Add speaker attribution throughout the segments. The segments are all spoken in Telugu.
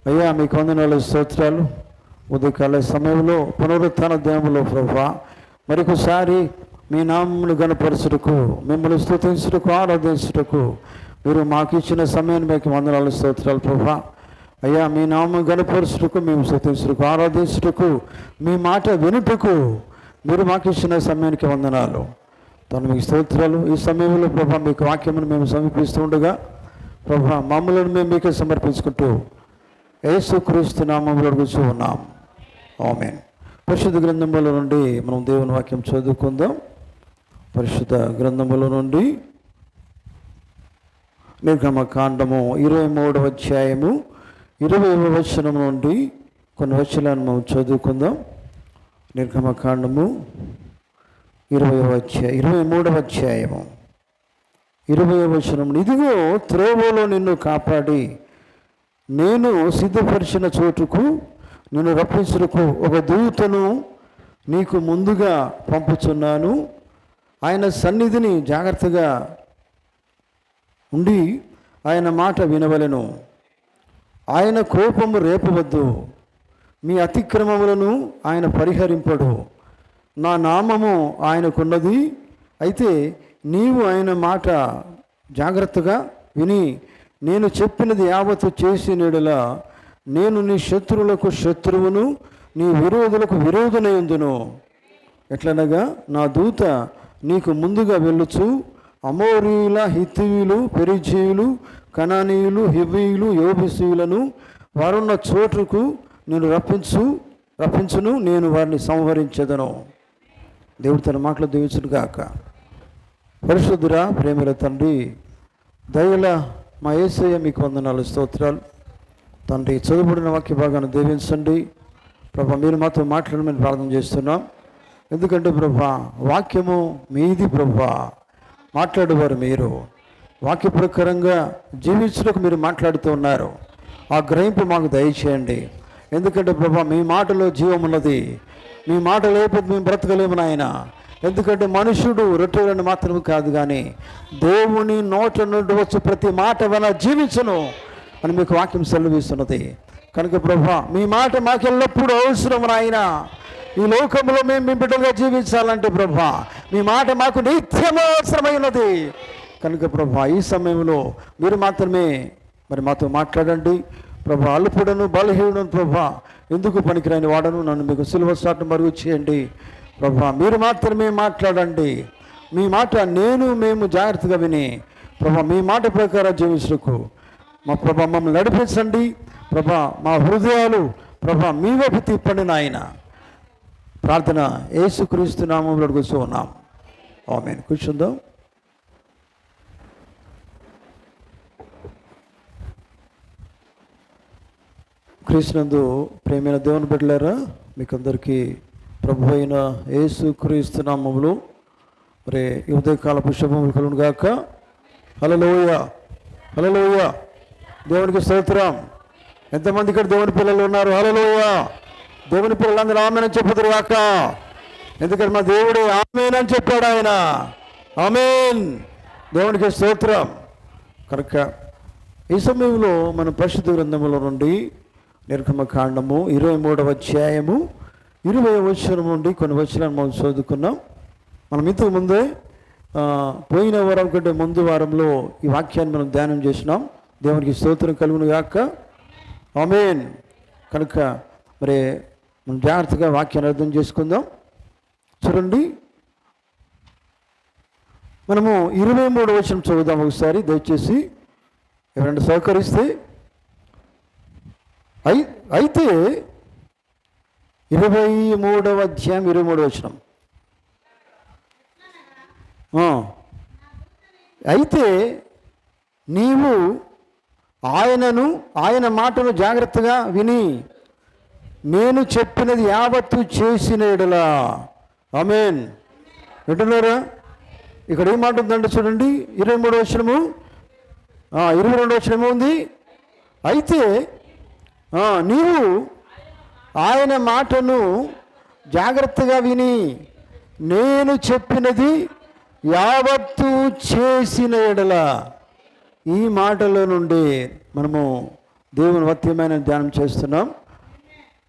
Speaker 1: అయ్యా మీకు వందనాలు, స్తోత్రాలు. ఉదయకాల సమయంలో పునరుత్థాన దినములో ప్రభువా మరొకసారి మీ నామమును గణపరచుటకు, మిమ్మల్ని స్తుతించుటకు, ఆరాధించుటకు మీరు మాకు ఇచ్చిన సమయాన్ని మీకు వందనాలు, స్తోత్రాలు ప్రభువా. అయ్యా మీ నామం గణపరచుటకు, మేము స్తుతించుటకు, ఆరాధించుటకు, మీ మాట వినుటకు మీరు మాకు ఇచ్చిన సమయానికి వందనాలు. తను మీకు స్తోత్రాలు. ఈ సమయంలో ప్రభా మీకు వాక్యమును మేము సమర్పిస్తూ ఉండగా ప్రభా మమ్మల్ని మేము మీకే సమర్పించుకుంటూ యేసుక్రీస్తు నామములో అడుగుచూ ఉన్నాం. ఆమేన్. పరిశుద్ధ గ్రంథముల నుండి మనం దేవుని వాక్యం చదువుకుందాం. పరిశుద్ధ గ్రంథముల నుండి నిర్గమకాండము 23వ అధ్యాయము 20వ వచనం నుండి కొన్ని వచనాలను మనం చదువుకుందాం. నిర్గమకాండము 23వ అధ్యాయము 20వ వచనం. ఇదిగో త్రోవలో నిన్ను కాపాడి నేను సిద్ధపరిచిన చోటుకు నిన్ను రప్పించుటకు ఒక దూతను నీకు ముందుగా పంపుచున్నాను. ఆయన సన్నిధిని జాగ్రత్తగా ఉండి ఆయన మాట వినవలెను. ఆయన కోపము రేపవద్దు, మీ అతిక్రమములను ఆయన పరిహరింపడు. నా నామము ఆయనకున్నది, అయితే నీవు ఆయన మాట జాగ్రత్తగా విని నేను చెప్పినది యావత్తు చేసినడలా నేను నీ శత్రువులకు శత్రువును, నీ విరోధులకు విరోధునయందును. ఎట్లనగా నా దూత నీకు ముందుగా వెళ్ళుచు అమోరీయుల, హిత్తీయులు, పెరిజీయులు, కనానీయులు, హివ్వీయులు, యోబుసీయులను వారున్న చోటుకు నేను రప్పించును. నేను వారిని సంహరించెదను. దేవుడు తన మాటలు దీవించును గాక. పరిశుద్ధురా, ప్రేమల తండ్రి, దయల మా యేసయ్య మీకు వందనాలు, స్తోత్రాలు. తండ్రి చదువుబడిన వాక్య భాగాన్ని దీవించండి ప్రభా. మీరు మాతో మాట్లాడమని ప్రార్థన చేస్తున్నాం. ఎందుకంటే ప్రభా వాక్యము మీది ప్రభా, మాట్లాడేవారు మీరు. వాక్య ప్రకారంగా జీవించడానికి మీరు మాట్లాడుతూ ఉన్నారు. ఆ గ్రహింపు మాకు దయచేయండి. ఎందుకంటే ప్రభా మీ మాటలో జీవం ఉన్నది. మీ మాట లేకపోతే మేము బ్రతకలేము నాయన. ఎందుకంటే మనుషుడు రొట్టెలను మాత్రమే కాదు కానీ దేవుని నోట నుండి వచ్చి ప్రతి మాట వల్ల జీవించను అని మీకు వాక్యం సెలవిస్తున్నది. కనుక ప్రభా మీ మాట మాకు ఎల్లప్పుడూ అవసరం నాయన. ఈ లోకంలో మేము మీ బిడ్డలుగా జీవించాలంటే ప్రభా మీ మాట మాకు నిత్యం అవసరమై ఉన్నది. కనుక ప్రభా ఈ సమయంలో మీరు మాత్రమే మరి మాతో మాట్లాడండి ప్రభా. అల్పుడను బలహీనుడను ప్రభా, ఎందుకు పనికిరాని వాడను, నన్ను మీకు సిలువ చాటును మరుగు చేయండి ప్రభా. మీరు మాత్రమే మాట్లాడండి. మీ మాట మేము జాగ్రత్తగా విని ప్రభా మీ మాట ప్రకారం జీవించుటకు మా ప్రభా మమ్మల్ని నడిపించండి ప్రభా. మా హృదయాలు ప్రభా మీ వైపు తిప్పండి నాయన. ప్రార్థన యేసుక్రీస్తు నామములో అడుగుతూ ఉన్నాం. ఆమేన్. కూర్చుందాం. క్రీస్తునందు ప్రేమైన దేవుని బిడ్డలారా, మీకందరికీ ప్రభు అయిన యేసుక్రీస్తు నామములో మరి ఈ ఉదయకాలపు శుభములు కలుగును గాక. హల్లెలూయా, హల్లెలూయా. దేవునికి స్తోత్రం. ఎంతమంది ఇక్కడ దేవుని పిల్లలు ఉన్నారు? హల్లెలూయా. దేవుని పిల్లలందరూ ఆమేన్ అని చెప్పుదురు గాక. ఎందుకంటే మా దేవుడు ఆమేన్ అని చెప్పాడు ఆయన. ఆమేన్. దేవునికి స్తోత్రం. కనుక ఈ సమయంలో మనం పరిశుద్ధ గ్రంథముల నుండి నిర్గమకాండము 23వ అధ్యాయము 20వ వచనం నుండి కొన్ని వచనాలు మనం చదువుకున్నాం. మనం ఇంతకు ముందే పోయిన వారం కంటే ముందు వారంలో ఈ వాక్యాన్ని మనం ధ్యానం చేసినాం. దేవునికి స్తోత్రం కలుగును గాక. ఆమేన్. కనుక మరి మనం జాగ్రత్తగా వాక్యాన్ని అర్థం చేసుకుందాం. చూడండి, మనము 23వ వచనం చదువుదాం ఒకసారి దయచేసి, ఎవరైనా సహకరిస్తే. అయితే 23వ అధ్యాయం 23వ వచనం. అయితే నీవు ఆయన మాటను జాగ్రత్తగా విని నేను చెప్పినది యావత్తు చేసిన యెడల. ఆమేన్. వింటున్నారా? ఇక్కడ ఏం మాట ఉందంటే చూడండి, 23వ వచనము 22వ వచనం ఉంది. అయితే నీవు ఆయన మాటను జాగ్రత్తగా విని నేను చెప్పినది యావత్తు చేసిన యెడల. ఈ మాటలో నుండి మనము దేవుని వాక్యమైన ధ్యానం చేస్తున్నాం.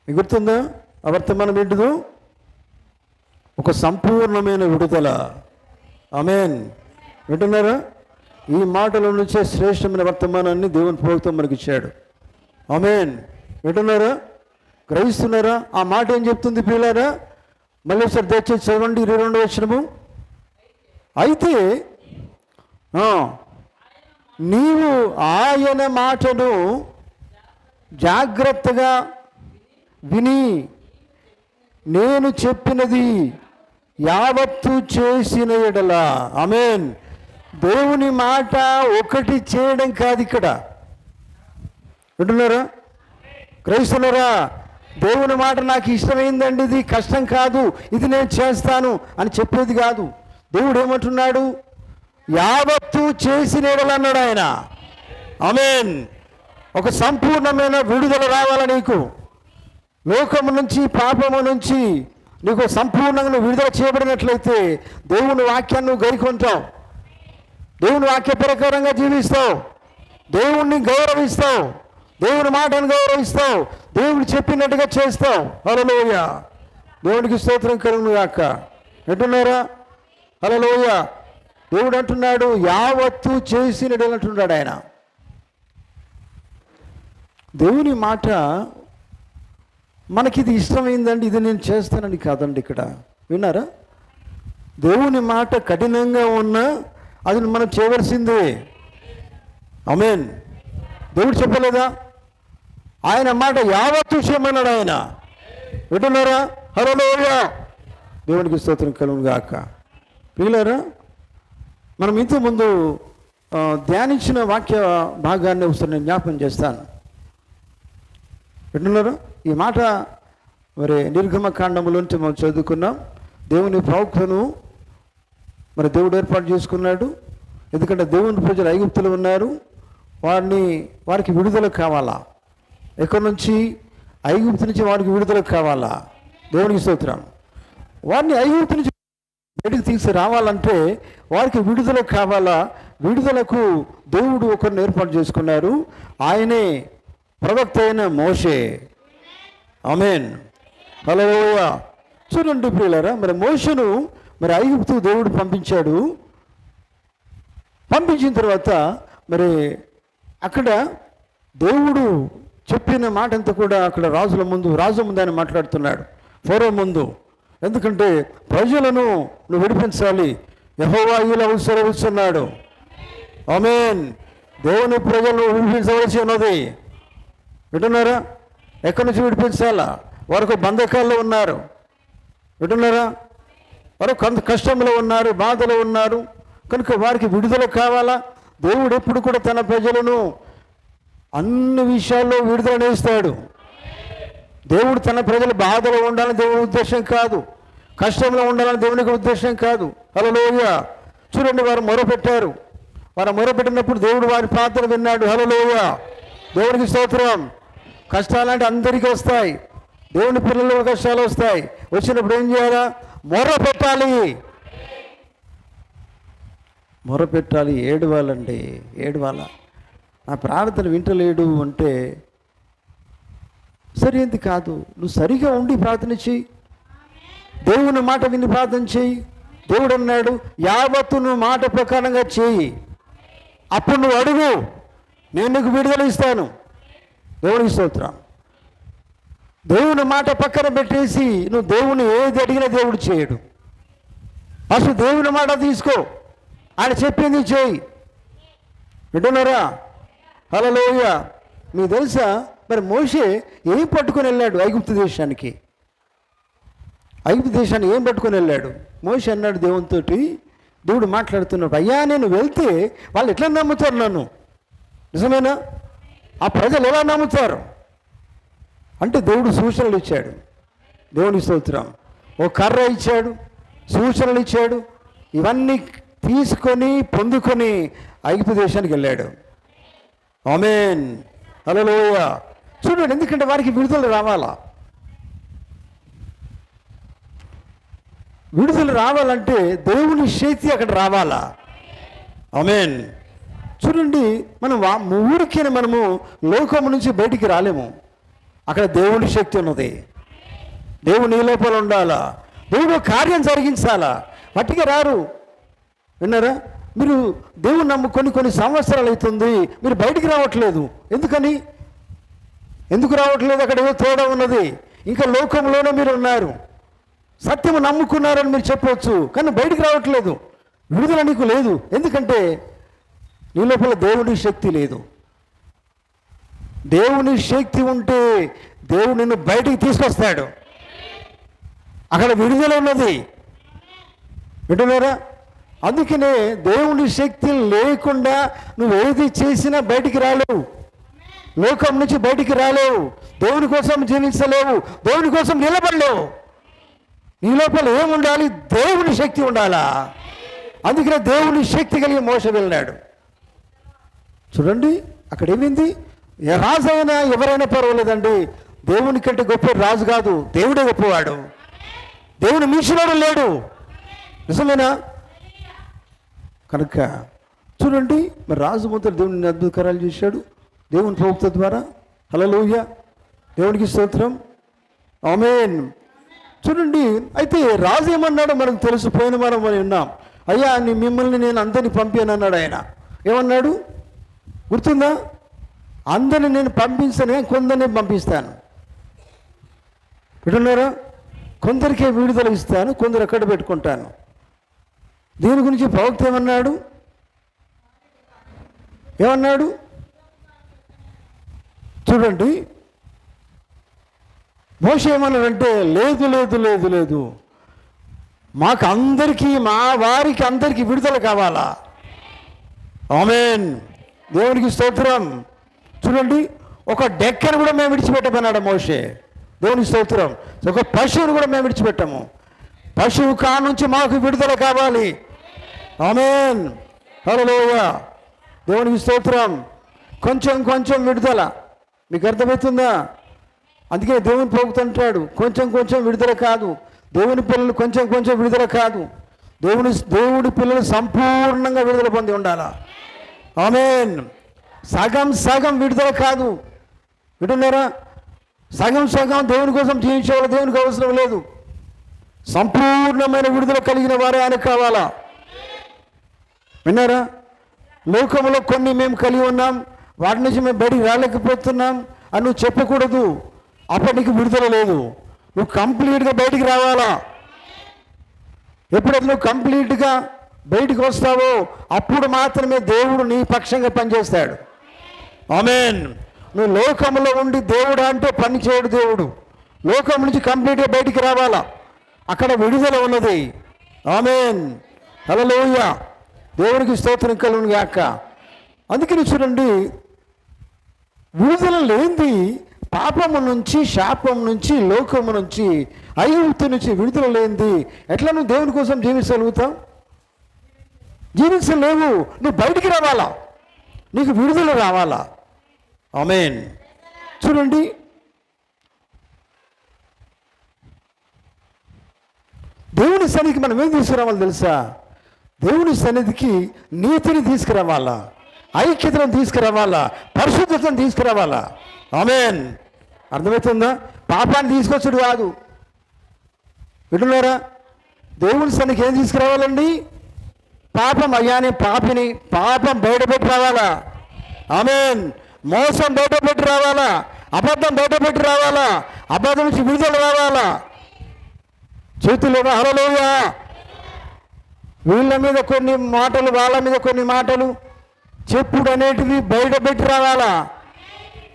Speaker 1: మీకు గుర్తుందా? ఆ వర్తమానం ఏంటిదో? ఒక సంపూర్ణమైన విడుదల. ఆమేన్. వింటున్నారా? ఈ మాటల నుంచే శ్రేష్టమైన వర్తమానాన్ని దేవుని ప్రవక్త మనకి ఇచ్చాడు. ఆమేన్. వింటున్నారా? గ్రహిస్తున్నారా? ఆ మాట ఏం చెప్తుంది ప్రియులారా? మళ్ళీ ఒకసారి దయచేసి చదవండి 22వ వచనము. అయితే నీవు ఆయన మాటను జాగ్రత్తగా విని నేను చెప్పినది యావత్తు చేసిన ఎడల. ఆమేన్. దేవుని మాట ఒకటి చేయడం కాదు ఇక్కడ. వింటున్నారా? గ్రహిస్తున్నారా? దేవుని మాట నాకు ఇష్టమైందండి, ఇది కష్టం కాదు, ఇది నేను చేస్తాను అని చెప్పేది కాదు. దేవుడు ఏమంటున్నాడు? యావత్తు చేసిన ఎడల అన్నాడు ఆయన. ఆమేన్. ఒక సంపూర్ణమైన విడుదల రావాల నీకు. లోకము నుంచి, పాపము నుంచి నీకు సంపూర్ణంగా విడుదల చేయబడినట్లయితే దేవుని వాక్యాన్ని నువ్వు గైకొంటావు, దేవుని వాక్య ప్రకారంగా జీవిస్తావు, దేవుణ్ణి గౌరవిస్తావు, దేవుని మాటను గౌరవిస్తావు, దేవుడు చెప్పినట్టుగా చేస్తావు. హల్లెలూయా. దేవునికి స్తోత్రం కలుగును గాక. వింటున్నారా? హల్లెలూయా. దేవుడు అంటున్నాడు యావత్తు చేసినడు అంటున్నాడు ఆయన. దేవుని మాట మనకి ఇది ఇష్టమైందండి, ఇది నేను చేస్తానని కాదండి ఇక్కడ. విన్నారా? దేవుని మాట కఠినంగా ఉన్నా అది మనం చేయవలసిందే. ఆమేన్. దేవుడు చెప్పలేదా? ఆయన మాట యావత్తు చేయమన్నాడు ఆయన. వింటున్నారా? హల్లెలూయా. దేవునికి స్తోత్రం కలుగును గాక. పిల్లరా, మనం ఇంతకుముందు ధ్యానించిన వాక్య భాగాన్ని ఒకసారి నేను జ్ఞాపకం చేస్తాను. వింటున్నారా? ఈ మాట మరి నిర్గమకాండములోంచి మనం చదువుకున్నాం. దేవుని ప్రవక్తను మరి దేవుడు ఏర్పాటు చేసుకున్నాడు. ఎందుకంటే దేవుని ప్రజలు ఐగుప్తులు ఉన్నారు, వారికి విడుదల కావాలా. ఎక్కడి నుంచి? ఐగుప్తు నుంచి వారికి విడుదల కావాలా. దేవునికి స్తోత్రం. వారిని ఐగుప్తు నుంచి బయటికి తీసి రావాలంటే వారికి విడుదల కావాలా. విడుదలకు దేవుడు ఒకరిని ఏర్పాటు చేసుకున్నారు. ఆయనే ప్రవక్త అయిన మోషే. ఆమేన్. హల్లెలూయా. చూడండి ప్రియులారా, మరి మోషేను మరి ఐగుప్తు దేవుడు పంపించాడు. పంపించిన తర్వాత మరి అక్కడ దేవుడు చెప్పిన మాట అంతా కూడా అక్కడ రాజు ముందు ఆయన మాట్లాడుతున్నాడు, ఫరో ముందు. ఎందుకంటే ప్రజలను నువ్వు విడిపించాలి, యెహోవా ఇలా సెలవిస్తున్నాడు. ఆమేన్. దేవుని ప్రజలను విడిపించవలసి ఉన్నది. వింటున్నారా? ఎక్కడి నుంచి విడిపించాలా? వారు బంధకాల్లో ఉన్నారు. వింటున్నారా? వారు కొంత కష్టంలో ఉన్నారు, బాధలో ఉన్నారు. కనుక వారికి విడుదల కావాలా. దేవుడు ఎప్పుడు కూడా తన ప్రజలను అన్ని విషయాల్లో విడుదలనిస్తాడు. దేవుడు తన ప్రజలు బాధలో ఉండాలని దేవుని ఉద్దేశం కాదు, కష్టంలో ఉండాలని దేవునికి ఉద్దేశం కాదు. హల్లెలూయా. చూడండి, వారు మొరపెట్టారు. వారు మొరపెట్టినప్పుడు దేవుడు వారి ప్రార్థన విన్నాడు. హల్లెలూయా. దేవునికి స్తోత్రం. కష్టాలంటే అందరికీ వస్తాయి, దేవుని పిల్లలకు కష్టాలు వస్తాయి. వచ్చినప్పుడు ఏం చేయాలా? మొరపెట్టాలి, మొరపెట్టాలి, ఏడవాలండి, ఏడవాల. నా ప్రార్థన వింటలేడు అంటే సరైనది కాదు. నువ్వు సరిగా ఉండి ప్రార్థన చెయ్యి, దేవుని మాట విని ప్రార్థన చెయ్యి. దేవుడు అన్నాడు యావత్తు నువ్వు మాట ప్రకారంగా చెయ్యి, అప్పుడు నువ్వు అడుగు, నేను నీకు విడుదల ఇస్తాను. దేవునికి స్తోత్రం. దేవుని మాట పక్కన పెట్టేసి నువ్వు దేవుని ఏది అడిగినా దేవుడు చేయడు. అసలు దేవుని మాట తీసుకో, ఆయన చెప్పింది చేయి. వింటున్నారా? హల్లెలూయా. మీకు తెలుసా మరి మోషే ఏం పట్టుకొని వెళ్ళాడు ఐగుప్తు దేశానికి? ఐగుప్తు దేశాన్ని ఏం పట్టుకొని వెళ్ళాడు? మోషే అన్నాడు దేవునితో, దేవుడు మాట్లాడుతున్నాడు, అయ్యా నేను వెళ్తే వాళ్ళు ఎట్లా నమ్ముతారు నన్ను? నిజమేనా? ఆ ప్రజలు ఎలా నమ్ముతారు అంటే దేవుడు సూచనలు ఇచ్చాడు. దేవుని స్తోత్రం. ఓ కర్ర ఇచ్చాడు, సూచనలు ఇచ్చాడు. ఇవన్నీ తీసుకొని పొందుకొని ఐగుప్తు దేశానికి వెళ్ళాడు. ఆమేన్. హల్లెలూయా. చూడండి, ఎందుకంటే వారికి విడుదల రావాలా. విడుదల రావాలంటే దేవుని శక్తి అక్కడ రావాలా. ఆమేన్. చూడండి, మనం ఊరికే మనము లోకం నుంచి బయటికి రాలేము. అక్కడ దేవుని శక్తి ఉన్నది. దేవుడు నీ లోపల ఉండాలా, దేవుడు కార్యం జరిగించాలా. మట్టిగా రారు. విన్నారా? మీరు దేవుని నమ్ముకొని కొన్ని సంవత్సరాలు అవుతుంది, మీరు బయటికి రావట్లేదు. ఎందుకు రావట్లేదు? అక్కడ ఏదో తేడా ఉన్నది. ఇంకా లోకంలోనే మీరు ఉన్నారు. సత్యము నమ్ముకున్నారని మీరు చెప్పవచ్చు, కానీ బయటికి రావట్లేదు. విడుదల నీకు లేదు. ఎందుకంటే నీ లోపల దేవుని శక్తి లేదు. దేవుని శక్తి ఉంటే దేవుడు నిన్ను బయటికి తీసుకొస్తాడు. అక్కడ విడుదల ఉన్నది. వింటున్నారా? అందుకనే దేవుని శక్తి లేకుండా నువ్వు ఏది చేసినా బయటికి రాలేవు. లోకం నుంచి బయటికి రాలేవు. దేవుని కోసం జీవించలేవు. దేవుని కోసం నిలబడలేవు. నీ లోపల ఏముండాలి? దేవుని శక్తి ఉండాలా. అందుకనే దేవుని శక్తి కలిగి మోసే వెళ్ళాడు. చూడండి, అక్కడ ఏమైంది? రాజు అయినా ఎవరైనా పర్వాలేదండి, దేవుని కంటే గొప్ప రాజు కాదు, దేవుడే గొప్పవాడు. దేవుని మించినోడు లేడు. నిజమేనా? కనుక చూడండి, మరి రాజు మొదలు దేవుని అద్భుత కార్యాలు చేశాడు దేవుని ప్రవక్త ద్వారా. హల్లెలూయా, దేవునికి స్తోత్రం, ఆమేన్. చూడండి, అయితే రాజు ఏమన్నాడో మనకు తెలుసు. పోయిన మనం విన్నాం. అయ్యా, మిమ్మల్ని నేను అందరినీ పంపాను అన్నాడు ఆయన. ఏమన్నాడు గుర్తుందా? అందరిని నేను పంపించాను, కొందరిని పంపిస్తాను. వింటున్నారా? కొందరికే విడుదల ఇస్తాను, కొందరు ఎక్కడ పెట్టుకుంటాను. దీని గురించి ప్రవక్త ఏమన్నాడు చూడండి. మోషే ఏమన్నాడంటే, లేదు, మాకు అందరికీ, మా వారికి అందరికీ విడుదల కావాలా. ఆమేన్, దేవునికి స్తోత్రం. చూడండి, ఒక డెక్కను కూడా మేము విడిచిపెట్టమన్నాడు మోషే. దేవునికి స్తోత్రం. ఒక పశువును కూడా మేము విడిచిపెట్టాము. పశువు నుంచి మాకు విడుదల కావాలి. ఆమేన్, హల్లెలూయా, దేవునికి స్తోత్రం. కొంచెం విడుదల. మీకు అర్థమవుతుందా? అందుకే దేవుని పోగుతుంటాడు, కొంచెం విడుదల కాదు. దేవుని పిల్లలు కొంచెం విడుదల కాదు. దేవుడి పిల్లలు సంపూర్ణంగా విడుదల పొంది ఉండాలా. ఆమేన్. సగం విడుదల కాదు. వింటున్నారా? సగం దేవుని కోసం జీవించేవాళ్ళు దేవునికి అవసరం లేదు. సంపూర్ణమైన విడుదల కలిగిన వారే ఆయనకు కావాలా. విన్నారా? లోకంలో కొన్ని మేము కలిగి ఉన్నాం, వాటి నుంచి మేము బయటికి రాలేకపోతున్నాం అని నువ్వు చెప్పకూడదు. అప్పుడు నీకు విడుదల లేదు. నువ్వు కంప్లీట్గా బయటికి రావాలా. ఎప్పుడైతే నువ్వు కంప్లీట్గా బయటికి వస్తావో అప్పుడు మాత్రమే దేవుడు నీ పక్షంగా పనిచేస్తాడు. ఆమేన్. నువ్వు లోకంలో ఉండి దేవుడు అంటే పని చేయడు దేవుడు. లోకం నుంచి కంప్లీట్గా బయటికి రావాలా. అక్కడ విడుదల ఉన్నది. ఆమేన్, హల్లెలూయా, దేవునికి స్తోత్రం కలుగును గాక. అందుకని చూడండి, విడుదల లేనిది పాపము నుంచి, శాపం నుంచి, లోకము నుంచి, ఐగుప్తు నుంచి విడుదల లేనిది ఎట్లా నువ్వు దేవుని కోసం జీవించగలుగుతావు? జీవించలేవు. నువ్వు బయటికి రావాలా, నీకు విడుదల రావాలా. ఆమేన్. చూడండి, దేవుని సన్నిధికి మనం ఏం తీసుకురావాలి తెలుసా? దేవుని సన్నిధికి నీతిని తీసుకురావాలా, ఐక్యతను తీసుకురావాలా, పరిశుద్ధతను తీసుకురావాలా. ఆమేన్. అర్థమవుతుందా? పాపాన్ని తీసుకొచ్చుడు కాదు. వింటున్నారా? దేవుని సన్నిధికి ఏం తీసుకురావాలండి? పాపం, అయ్యాని పాపిని, పాపం బయటపెట్టి రావాలా. ఆమేన్. మోసం బయటపెట్టి రావాలా, అబద్ధం బయటపెట్టి రావాలా, అబద్ధం నుంచి విడుదల రావాలా. చేతులు హల్లెలూయా. వీళ్ళ మీద కొన్ని మాటలు, వాళ్ళ మీద కొన్ని మాటలు చెప్పుడు అనేటివి బయటపెట్టి రావాలా.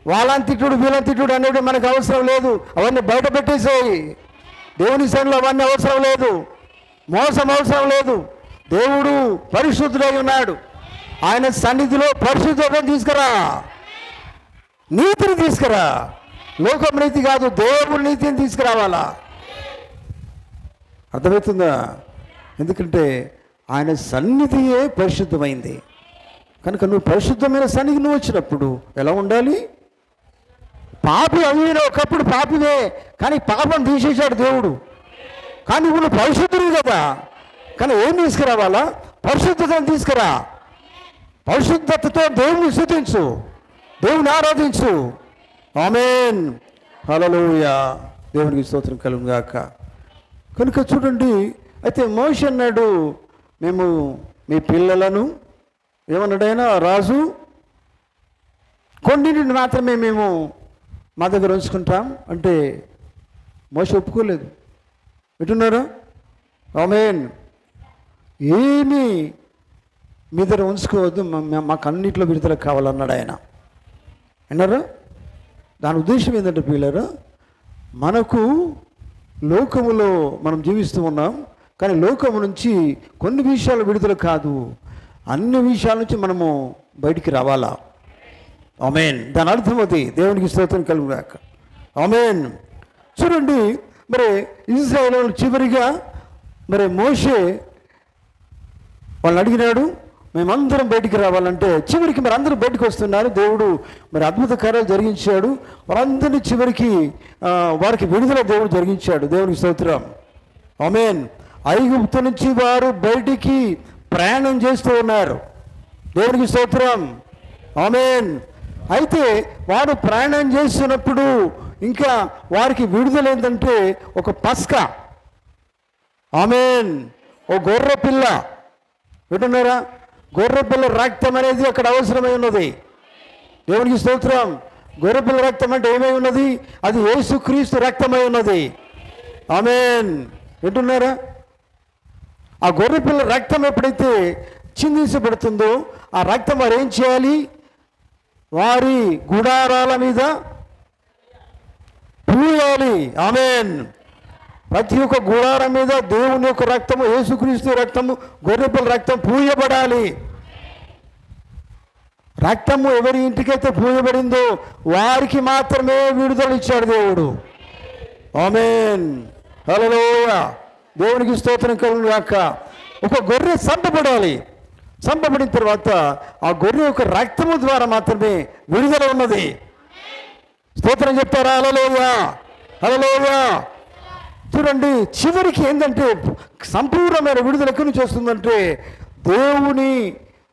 Speaker 1: వాళ్ళని తిట్టుడు, వీళ్ళని తిట్టుడు అనేవి మనకు అవసరం లేదు. అవన్నీ బయట పెట్టేసేయి. దేవుని సన్నిధిలో అవన్నీ అవసరం లేదు. మోసం అవసరం లేదు. దేవుడు పరిశుద్ధుడై ఉన్నాడు. ఆయన సన్నిధిలో పరిశుద్ధతను తీసుకురా, నీతిని తీసుకురా. లోకం నీతి కాదు, దేవుడి నీతిని తీసుకురావాలా. అర్థమవుతుందా? ఎందుకంటే ఆయన సన్నిధియే పరిశుద్ధమైంది కనుక నువ్వు పరిశుద్ధమైన సన్నిధి నువ్వు వచ్చినప్పుడు ఎలా ఉండాలి? పాపి అయిన ఒకప్పుడు పాపివే, కానీ పాపం తీసేశాడు దేవుడు. కానీ నువ్వు పరిశుద్ధుడు కదా, కానీ ఏం తీసుకురావాలా? పరిశుద్ధతను తీసుకురా. పరిశుద్ధతతో దేవుని స్తుతించు, దేవుని ఆరాధించు. ఆమేన్, హల్లెలూయా. దేవునికి స్తోత్రం కలుగును గాక. కనుక చూడండి, అయితే మోషే అన్నాడు, మేము మీ పిల్లలను ఏమన్నాడైనా రాజు కొన్నింటిని మాత్రమే మేము మా దగ్గర ఉంచుకుంటాం అంటే మోషే ఒప్పుకోలేదు. వింటున్నారా? ఆమేన్. ఏమీ మీ దగ్గర ఉంచుకోవద్దు, మాకు అన్నింటిలో విడుదల కావాలన్నాడు ఆయన. విన్నారా? దాని ఉద్దేశం ఏంటంటే పిల్లరా, మనకు లోకములో మనం జీవిస్తూ ఉన్నాం, కానీ లోకము నుంచి కొన్ని విషయాలు విడుదల కాదు, అన్ని విషయాల నుంచి మనము బయటికి రావాలా. ఆమేన్. దాని అర్థం అది. దేవునికి స్తోత్రం కలుగుగాక. ఆమేన్. చూడండి, మరి ఇశ్రాయేలు చివరిగా మరి మోషే వాళ్ళని అడిగినాడు, మేమందరం బయటికి రావాలంటే చివరికి మరి అందరూ బయటకు వస్తున్నారు. దేవుడు మరి అద్భుత కార్యాలు జరిగించాడు. వాళ్ళందరినీ చివరికి వారికి విడుదల దేవుడు జరిగించాడు. దేవునికి స్తోత్రం. ఆమేన్. ఐగుప్తు నుంచి వారు బయటికి ప్రయాణం చేస్తూ ఉన్నారు. దేవునికి స్తోత్రం. ఆమేన్. అయితే వారు ప్రయాణం చేస్తున్నప్పుడు ఇంకా వారికి విడుదల ఏంటంటే ఒక పస్కా. ఆమేన్. ఓ గొర్రె పిల్ల. వింటున్నారా? గొర్రెపిల్ల రక్తం అనేది అక్కడ అవసరమై ఉన్నది. దేవునికి స్తోత్రం. గొర్రెపిల్ల రక్తం అంటే ఏమై ఉన్నది? అది యేసుక్రీస్తు రక్తమై ఉన్నది. ఆమేన్. వింటున్నారా? ఆ గొర్రెపిల్ల రక్తం ఎప్పుడైతే చిందించబడుతుందో ఆ రక్తం వారు ఏం చేయాలి? వారి గుడారాల మీద పూయాలి. ఆమేన్. ప్రతి ఒక్క గుడారం మీద దేవుని యొక్క రక్తము, యేసుక్రీస్తు రక్తము, గొర్రెపిల్ల రక్తం పూయబడాలి. రక్తము ఎవరి ఇంటికైతే పూయబడిందో వారికి మాత్రమే విడుదల ఇచ్చాడు దేవుడు. ఆమేన్, హల్లెలూయా. దేవునికి స్తోత్రం కలుగును గాక. ఒక గొర్రె చంపబడాలి. చంపబడిన తర్వాత ఆ గొర్రె యొక్క రక్తము ద్వారా మాత్రమే విడుదల ఉన్నది. స్తోత్రం చెప్తారా? హల్లెలూయా, హల్లెలూయా. చూడండి, చివరికి ఏంటంటే సంపూర్ణమైన విడుదల ఎక్కడి నుంచి వస్తుందంటే దేవుని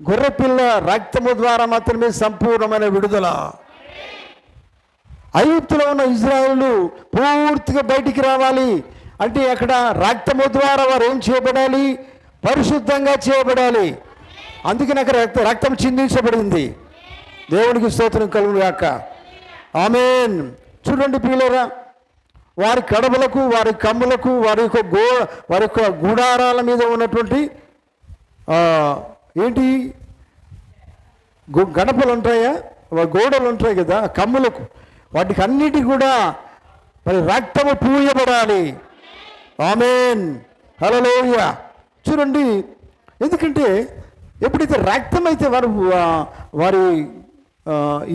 Speaker 1: గొర్రెపిల్ల రక్తము ద్వారా మాత్రమే సంపూర్ణమైన విడుదల. ఐగుప్తులో ఉన్న ఇశ్రాయేలు పూర్తిగా బయటికి రావాలి అంటే అక్కడ రక్తము ద్వారా వారు ఏం చేయబడాలి? పరిశుద్ధంగా చేయబడాలి. అందుకని అక్కడ రక్తం చిందించబడింది. దేవునికి స్తోత్రం కలుగును గాక. ఆమేన్. చూడండి ప్రియులారా, వారి కడవలకు, వారి కమ్ములకు, వారి యొక్క గుడారాల మీద ఉన్నటువంటి ఏంటి గడపలు ఉంటాయా, గోడలు ఉంటాయి కదా, కమ్ములకు, వాటికి అన్నిటి కూడా మరి రక్తము పూయబడాలి. ఆమేన్, హల్లెలూయా. చూడండి, ఎందుకంటే ఎప్పుడైతే రక్తం అయితే వారి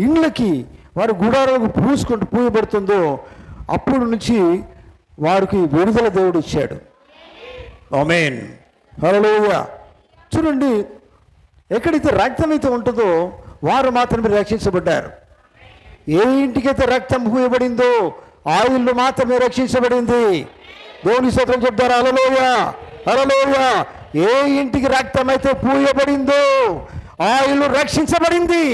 Speaker 1: ఇండ్లకి, వారి గుడారాలకు పూయబడుతుందో అప్పుడు నుంచి వారికి విడుదల దేవుడు ఇచ్చాడు. ఆమేన్, హల్లెలూయా. చూడండి, ఎక్కడైతే రక్తం అయితే ఉంటుందో వారు మాత్రమే రక్షించబడ్డారు. ఏ ఇంటికైతే రక్తం పూయబడిందో ఆ ఇల్లు మాత్రమే రక్షించబడింది. దేవుని స్తోత్రం చెప్తారు. హల్లెలూయా, హల్లెలూయా. ఏ ఇంటికి రక్తం అయితే పూయబడిందో ఆ ఇల్లు రక్షించబడింది.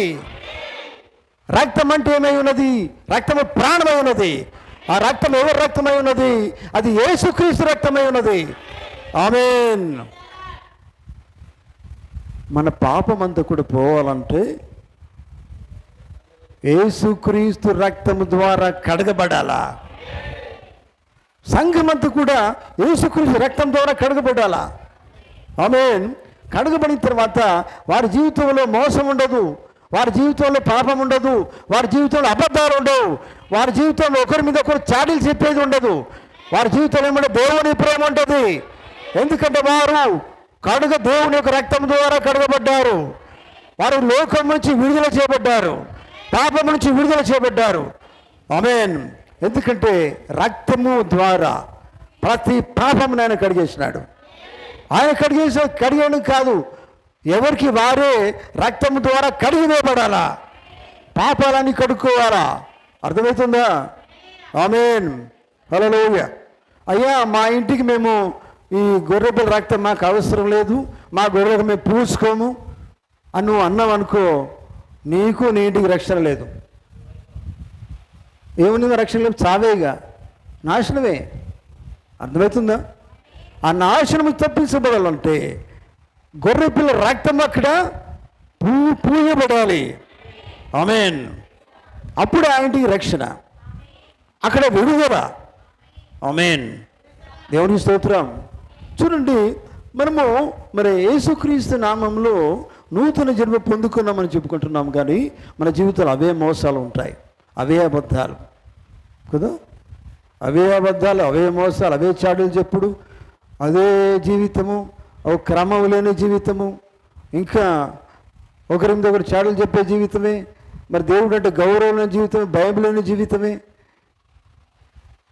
Speaker 1: రక్తం అంటే ఏమై ఉన్నది? రక్తము ప్రాణమై ఉన్నది. ఆ రక్తం ఎవరి రక్తమై ఉన్నది? అది యేసుక్రీస్తు రక్తమై ఉన్నది. ఆమేన్. మన పాపం అంతా కూడా పోవాలంటే యేసుక్రీస్తు రక్తము ద్వారా కడగబడాలా. సంఘమంతా కూడా యేసుక్రీస్తు రక్తం ద్వారా కడగబడాలా. ఆమేన్. కడగబడిన తర్వాత వారి జీవితంలో మోసం ఉండదు, వారి జీవితంలో పాపం ఉండదు, వారి జీవితంలో అబద్ధాలు ఉండవు, వారి జీవితంలో ఒకరి మీద ఒకరు చాడీలు చెప్పేది ఉండదు. వారి జీవితంలో ఏమంటే దేవుని ప్రేమ ఉంటుంది. ఎందుకంటే వారు దేవుని యొక్క రక్తం ద్వారా కడగబడ్డారు. వారు లోకం నుంచి విడుదల చేయబడ్డారు, పాపం నుంచి విడుదల చేయబడ్డారు. ఆమేన్. ఎందుకంటే రక్తము ద్వారా ప్రతి పాపమును ఆయన కడిగేసినాడు. ఆయన కడిగేయడం కాదు, ఎవరికి వారే రక్తము ద్వారా కడిగివేయబడాలా, పాపాలన్నీ కడుక్కోవాలా. అర్థమవుతుందా? ఆమేన్, హల్లెలూయా. అయ్యా, మా ఇంటికి మేము ఈ గొర్రెపిల్ల రక్తం మాకు అవసరం లేదు, మా గొర్రెలకు మేము పూసుకోము. అని నువ్వు అన్నావు అనుకో, నీకు నీ ఇంటికి రక్షణ లేదు. ఏముంది రక్షణ లేదు? చావేగా, నాశనమే. అర్థమవుతుందా? ఆ నాశనము తప్పించబడాలంటే గొర్రెపిల్ల రక్తం అక్కడ పూయబడాలి. ఆమేన్. అప్పుడు ఆ ఇంటికి రక్షణ, అక్కడ విడుదల. ఆమేన్. దేవుని స్తోత్రం. చూడండి, మనము మరి యేసుక్రీస్తు నామంలో నూతన జన్మ పొందుకున్నామని చెప్పుకుంటున్నాం, కానీ మన జీవితంలో అవే మోసాలు ఉంటాయి, అవే అబద్ధాలు కదా, అవే అబద్ధాలు, అవే మోసాలు, అవే చాడులు చెప్పుడు, అదే జీవితము, ఒక క్రమం లేని జీవితము, ఇంకా ఒకరి చాడులు చెప్పే జీవితమే. మరి దేవుడు అంటే గౌరవం లేని జీవితమే, భయం లేని జీవితమే.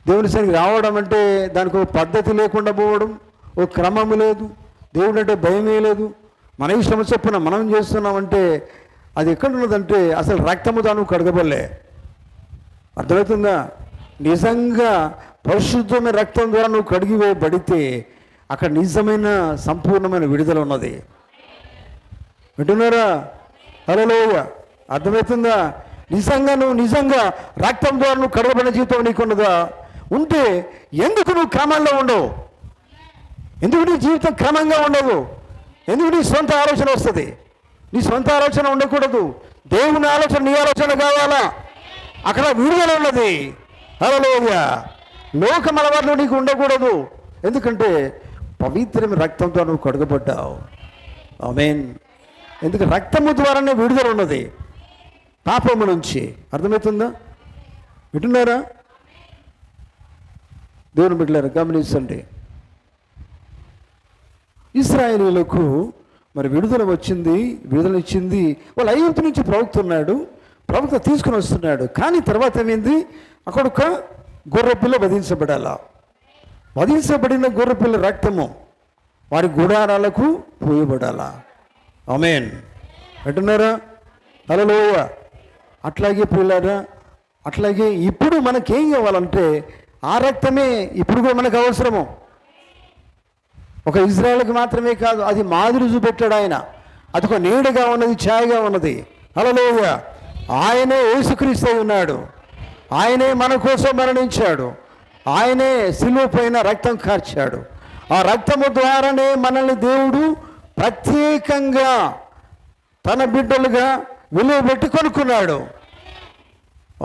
Speaker 1: దేవుని సరికి రావడం అంటే దానికి ఒక పద్ధతి లేకుండా పోవడం, ఒక క్రమము లేదు. దేవుడు అంటే భయమే లేదు. మన ఇష్టం చొప్పున మనం చేస్తున్నామంటే అది ఎక్కడ ఉన్నదంటే అసలు రక్తము తాను కడగబడలే. అర్థమవుతుందా? నిజంగా పరిశుద్ధమైన రక్తం ద్వారా నువ్వు కడిగివేయబడితే అక్కడ నిజమైన సంపూర్ణమైన విడుదల ఉన్నది. వింటున్నారా? హల్లెలూయా. అర్థమవుతుందా? నిజంగా రక్తం ద్వారా నువ్వు కడగబడిన జీవితం నీకున్నదా? ఉంటే ఎందుకు నువ్వు క్రమంలో ఉండవు? ఎందుకు నీ జీవితం క్రమంగా ఉండదు? ఎందుకు నీ సొంత ఆలోచన వస్తుంది? నీ సొంత ఆలోచన ఉండకూడదు. దేవుని ఆలోచన నీ ఆలోచన కావాలా? అక్కడ విడుదల ఉన్నది. హల్లెలూయా. లోకం అలవాట్లు నీకు ఉండకూడదు. ఎందుకంటే పవిత్రమైన రక్తంతో నువ్వు కడగబడ్డావు. ఆమేన్. ఎందుకంటే రక్తము ద్వారానే విడుదల ఉన్నది పాపము నుంచి. అర్థమవుతుందా? వింటున్నారా? దేవుని బిడ్డలారా గమనించండి. ఇశ్రాయేలీయులకు మరి విడుదల వచ్చింది, విడుదల ఇచ్చింది. వాళ్ళు ఐగుప్తు నుంచి ప్రవక్త తీసుకుని వస్తున్నాడు. కానీ తర్వాత ఏమైంది? అక్కడ ఒక గొర్రెపిల్ల వధించబడాల. వధించబడిన గొర్రెపిల్ల రక్తము వారి గుడారాలకు పోయబడాలా. ఆమేన్. అంటున్నారా? హల్లెలూయా. అట్లాగే పిల్లారా, అట్లాగే ఇప్పుడు మనకేం కావాలంటే ఆ రక్తమే ఇప్పుడు కూడా మనకు అవసరము. ఒక ఇజ్రాయేల్కి మాత్రమే కాదు, అది మాదిరి చూపెట్టాడు ఆయన. అది ఒక నీడగా ఉన్నది, ఛాయగా ఉన్నది. హల్లెలూయా. ఆయనే యేసుక్రీస్తు ఉన్నాడు. ఆయనే మన కోసం మరణించాడు. ఆయనే సిలువ పైన రక్తం కార్చాడు. ఆ రక్తము ద్వారానే మనల్ని దేవుడు ప్రత్యేకంగా తన బిడ్డలుగా విలువ పెట్టి కొనుక్కున్నాడు.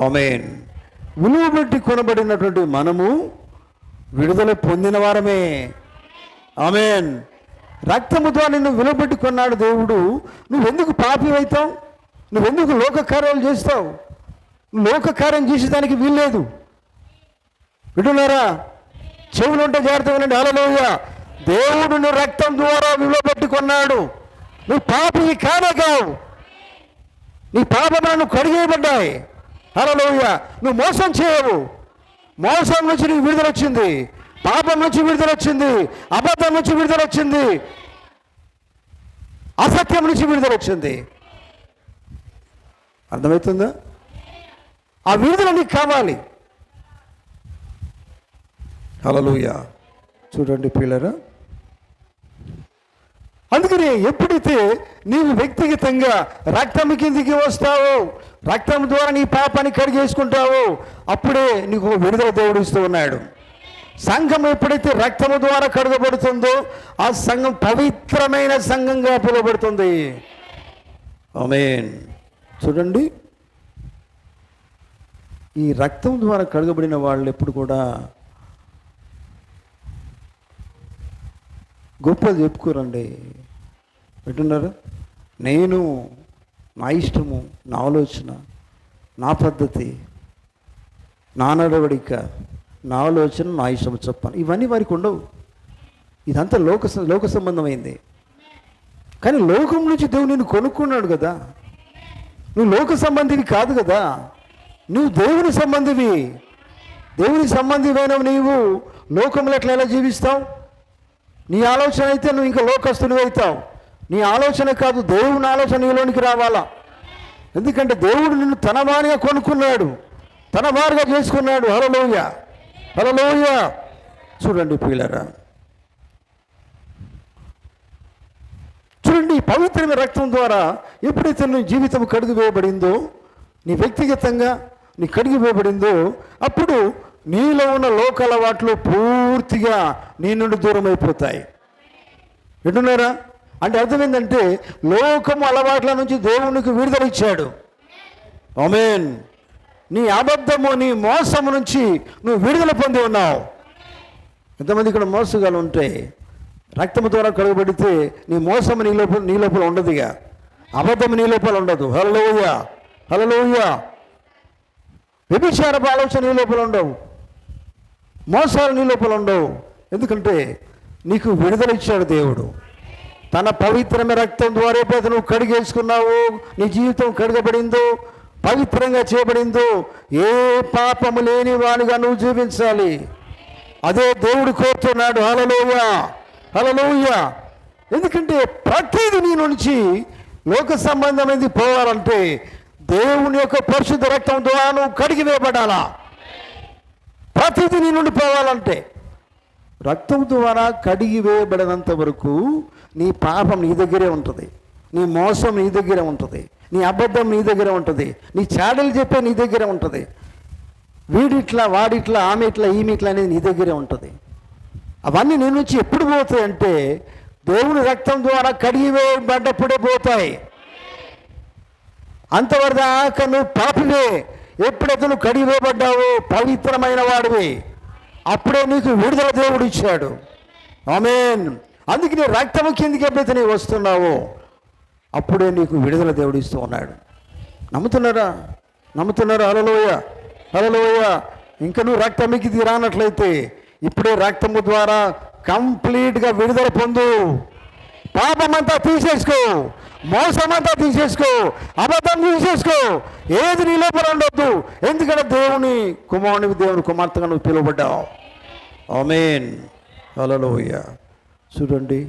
Speaker 1: ఆమేన్. విలువ పెట్టి కొనబడినటువంటి మనము విడుదల పొందిన వారమే. ఆమేన్. రక్తము ద్వారా నిన్ను విలువ పెట్టి కొన్నాడు దేవుడు. నువ్వెందుకు పాపి అవుతావు? నువ్వెందుకు లోక కార్యాలు చేస్తావు? లోక కార్యం చేసేదానికి వీల్లేదు. వింటున్నారా? చెవులు ఉంటే జాగ్రత్తగా ఉండండి. హల్లెలూయా. దేవుడు నువ్వు రక్తం ద్వారా విలువ పెట్టి కొన్నాడు. నువ్వు పాపి కావు. నీ పాపములను కడిగేయబడ్డాయి. హల్లెలూయా. నువ్వు మోసం చేయవు. మోసం నుంచి నీకు విడుదల వచ్చింది. పాపం నుంచి విడుదల వచ్చింది. అబద్ధం నుంచి విడుదల వచ్చింది. అసత్యం నుంచి విడుదల వచ్చింది. అర్థమవుతుందా? ఆ విడుదల నీకు కావాలి. హల్లెలూయా. చూడండి పిల్లరా, అందుకని ఎప్పుడైతే నీవు వ్యక్తిగతంగా రక్తం కిందికి వస్తావో, రక్తం ద్వారా నీ పాపాన్ని కడిగేసుకుంటావో, అప్పుడే నీకు విడుదల దేవుడు ఇస్తూ ఉన్నాడు. సంఘం ఎప్పుడైతే రక్తము ద్వారా కడగబడుతుందో ఆ సంఘం పవిత్రమైన సంఘంగా పిలువబడుతుంది. ఆమేన్. చూడండి, ఈ రక్తం ద్వారా కడగబడిన వాళ్ళు ఎప్పుడు కూడా గొప్పలు చెప్పుకోరండి. వింటున్నారు? నేను, నా ఇష్టము, నా ఆలోచన, నా పద్ధతి, నా నడవడిక, నా ఆలోచన, నా ఇష్టము చెప్పాను, ఇవన్నీ వారికి ఉండవు. ఇదంతా లోక సంబంధమైంది. కానీ లోకం నుంచి దేవుడు నిన్ను కొనుక్కున్నాడు కదా. నువ్వు లోక సంబంధివి కాదు కదా, నువ్వు దేవుని సంబంధివి. దేవుని సంబంధివైన నీవు లోకంలో ఎలా జీవిస్తావు? నీ ఆలోచన అయితే నువ్వు ఇంకా లోకస్తునివి అవుతావు. నీ ఆలోచన కాదు, దేవుని ఆలోచన నీలోనికి రావాలా. ఎందుకంటే దేవుడు నిన్ను తన వారిగా కొనుక్కున్నాడు, తన వారిగా చేసుకున్నాడు. హల్లెలూయా. హల్లెలూయా. చూడండి ప్రియులారా, చూడండి చూడండి, ఈ పవిత్రమైన రక్తం ద్వారా ఎప్పుడైతే నీ జీవితం కడుగు వేయబడిందో, నీ వ్యక్తిగతంగా నీ కడిగి వేయబడిందో, అప్పుడు నీలో ఉన్న లోక అలవాట్లు పూర్తిగా నీ నుండి దూరం అయిపోతాయి. వింటున్నారా? అంటే అర్థం ఏంటంటే లోకము అలవాట్ల నుంచి దేవునికి విడుదల ఇచ్చాడు. ఆమేన్. నీ అబద్ధము, నీ మోసము నుంచి నువ్వు విడుదల పొంది ఉన్నావు. ఎంతమంది ఇక్కడ మోసగాలు ఉంటే రక్తము ద్వారా కడుగబడితే నీ మోసము నీ లోపల ఉండదుగా, అబద్ధము నీ లోపల ఉండదు. హల్లెలూయా, హల్లెలూయా. వ్యభిచారపు ఆలోచన నీ లోపల ఉండవు, మోసాలు నీ లోపల ఉండవు. ఎందుకంటే నీకు విడుదల ఇచ్చాడు దేవుడు. తన పవిత్రమైన రక్తం ద్వారా ఎప్పుడైతే నువ్వు కడిగేసుకున్నావు, నీ జీవితం కడగబడిందో, పవిత్రంగా చేయబడిందో, ఏ పాపము లేని వానిగా నువ్వు జీవించాలి. అదే దేవుడు కోరుతున్నాడు. హల్లెలూయా, హల్లెలూయా. ఎందుకంటే ప్రతిదీ నీ నుంచి లోక సంబంధమైనది పోవాలంటే దేవుని యొక్క పరిశుద్ధ రక్తం ద్వారా నువ్వు కడిగి వేయబడాలా. ప్రతిదీ నీ నుండి పోవాలంటే రక్తం ద్వారా కడిగి వేయబడినంత వరకు నీ పాపం నీ దగ్గరే ఉంటుంది, నీ మోసం నీ దగ్గరే ఉంటుంది, నీ అబద్ధం నీ దగ్గరే ఉంటుంది, నీ చాడలు చెప్పే నీ దగ్గరే ఉంటుంది, వీడిట్లా వాడిట్లా ఆమె ఇట్లా ఈమె ఇట్లా అనేది నీ దగ్గరే ఉంటుంది. అవన్నీ నీ నుంచి ఎప్పుడు పోతాయి అంటే దేవుని రక్తం ద్వారా కడిగి వేయబడ్డప్పుడే పోతాయి. అంతవరదాకా నువ్వు పాపివే. ఎప్పుడైతే నువ్వు కడిగి వేయబడ్డావో పవిత్రమైన వాడివి, అప్పుడే నీకు విడుదల దేవుడు ఇచ్చాడు. ఆమేన్. అందుకే నీ రక్తము కిందికి ఎప్పుడైతే నీవు వస్తున్నావో అప్పుడే నీకు విడుదల దేవుడు ఇస్తూ ఉన్నాడు. నమ్ముతున్నారా? నమ్ముతున్నారా? హల్లెలూయా, హల్లెలూయా. ఇంకా నువ్వు రక్తముకి రానట్లయితే ఇప్పుడే రక్తము ద్వారా కంప్లీట్గా విడుదల పొందు. పాపమంతా తీసేసుకో, మోసమంతా తీసేసుకో, అబద్ధం తీసేసుకో, ఏది నీ లోపల ఉండొద్దు. ఎందుకంటే దేవుని కుమారుని, దేవుని కుమార్తెగా నువ్వు పిలువబడ్డావు. ఆమేన్, హల్లెలూయా. చూడండి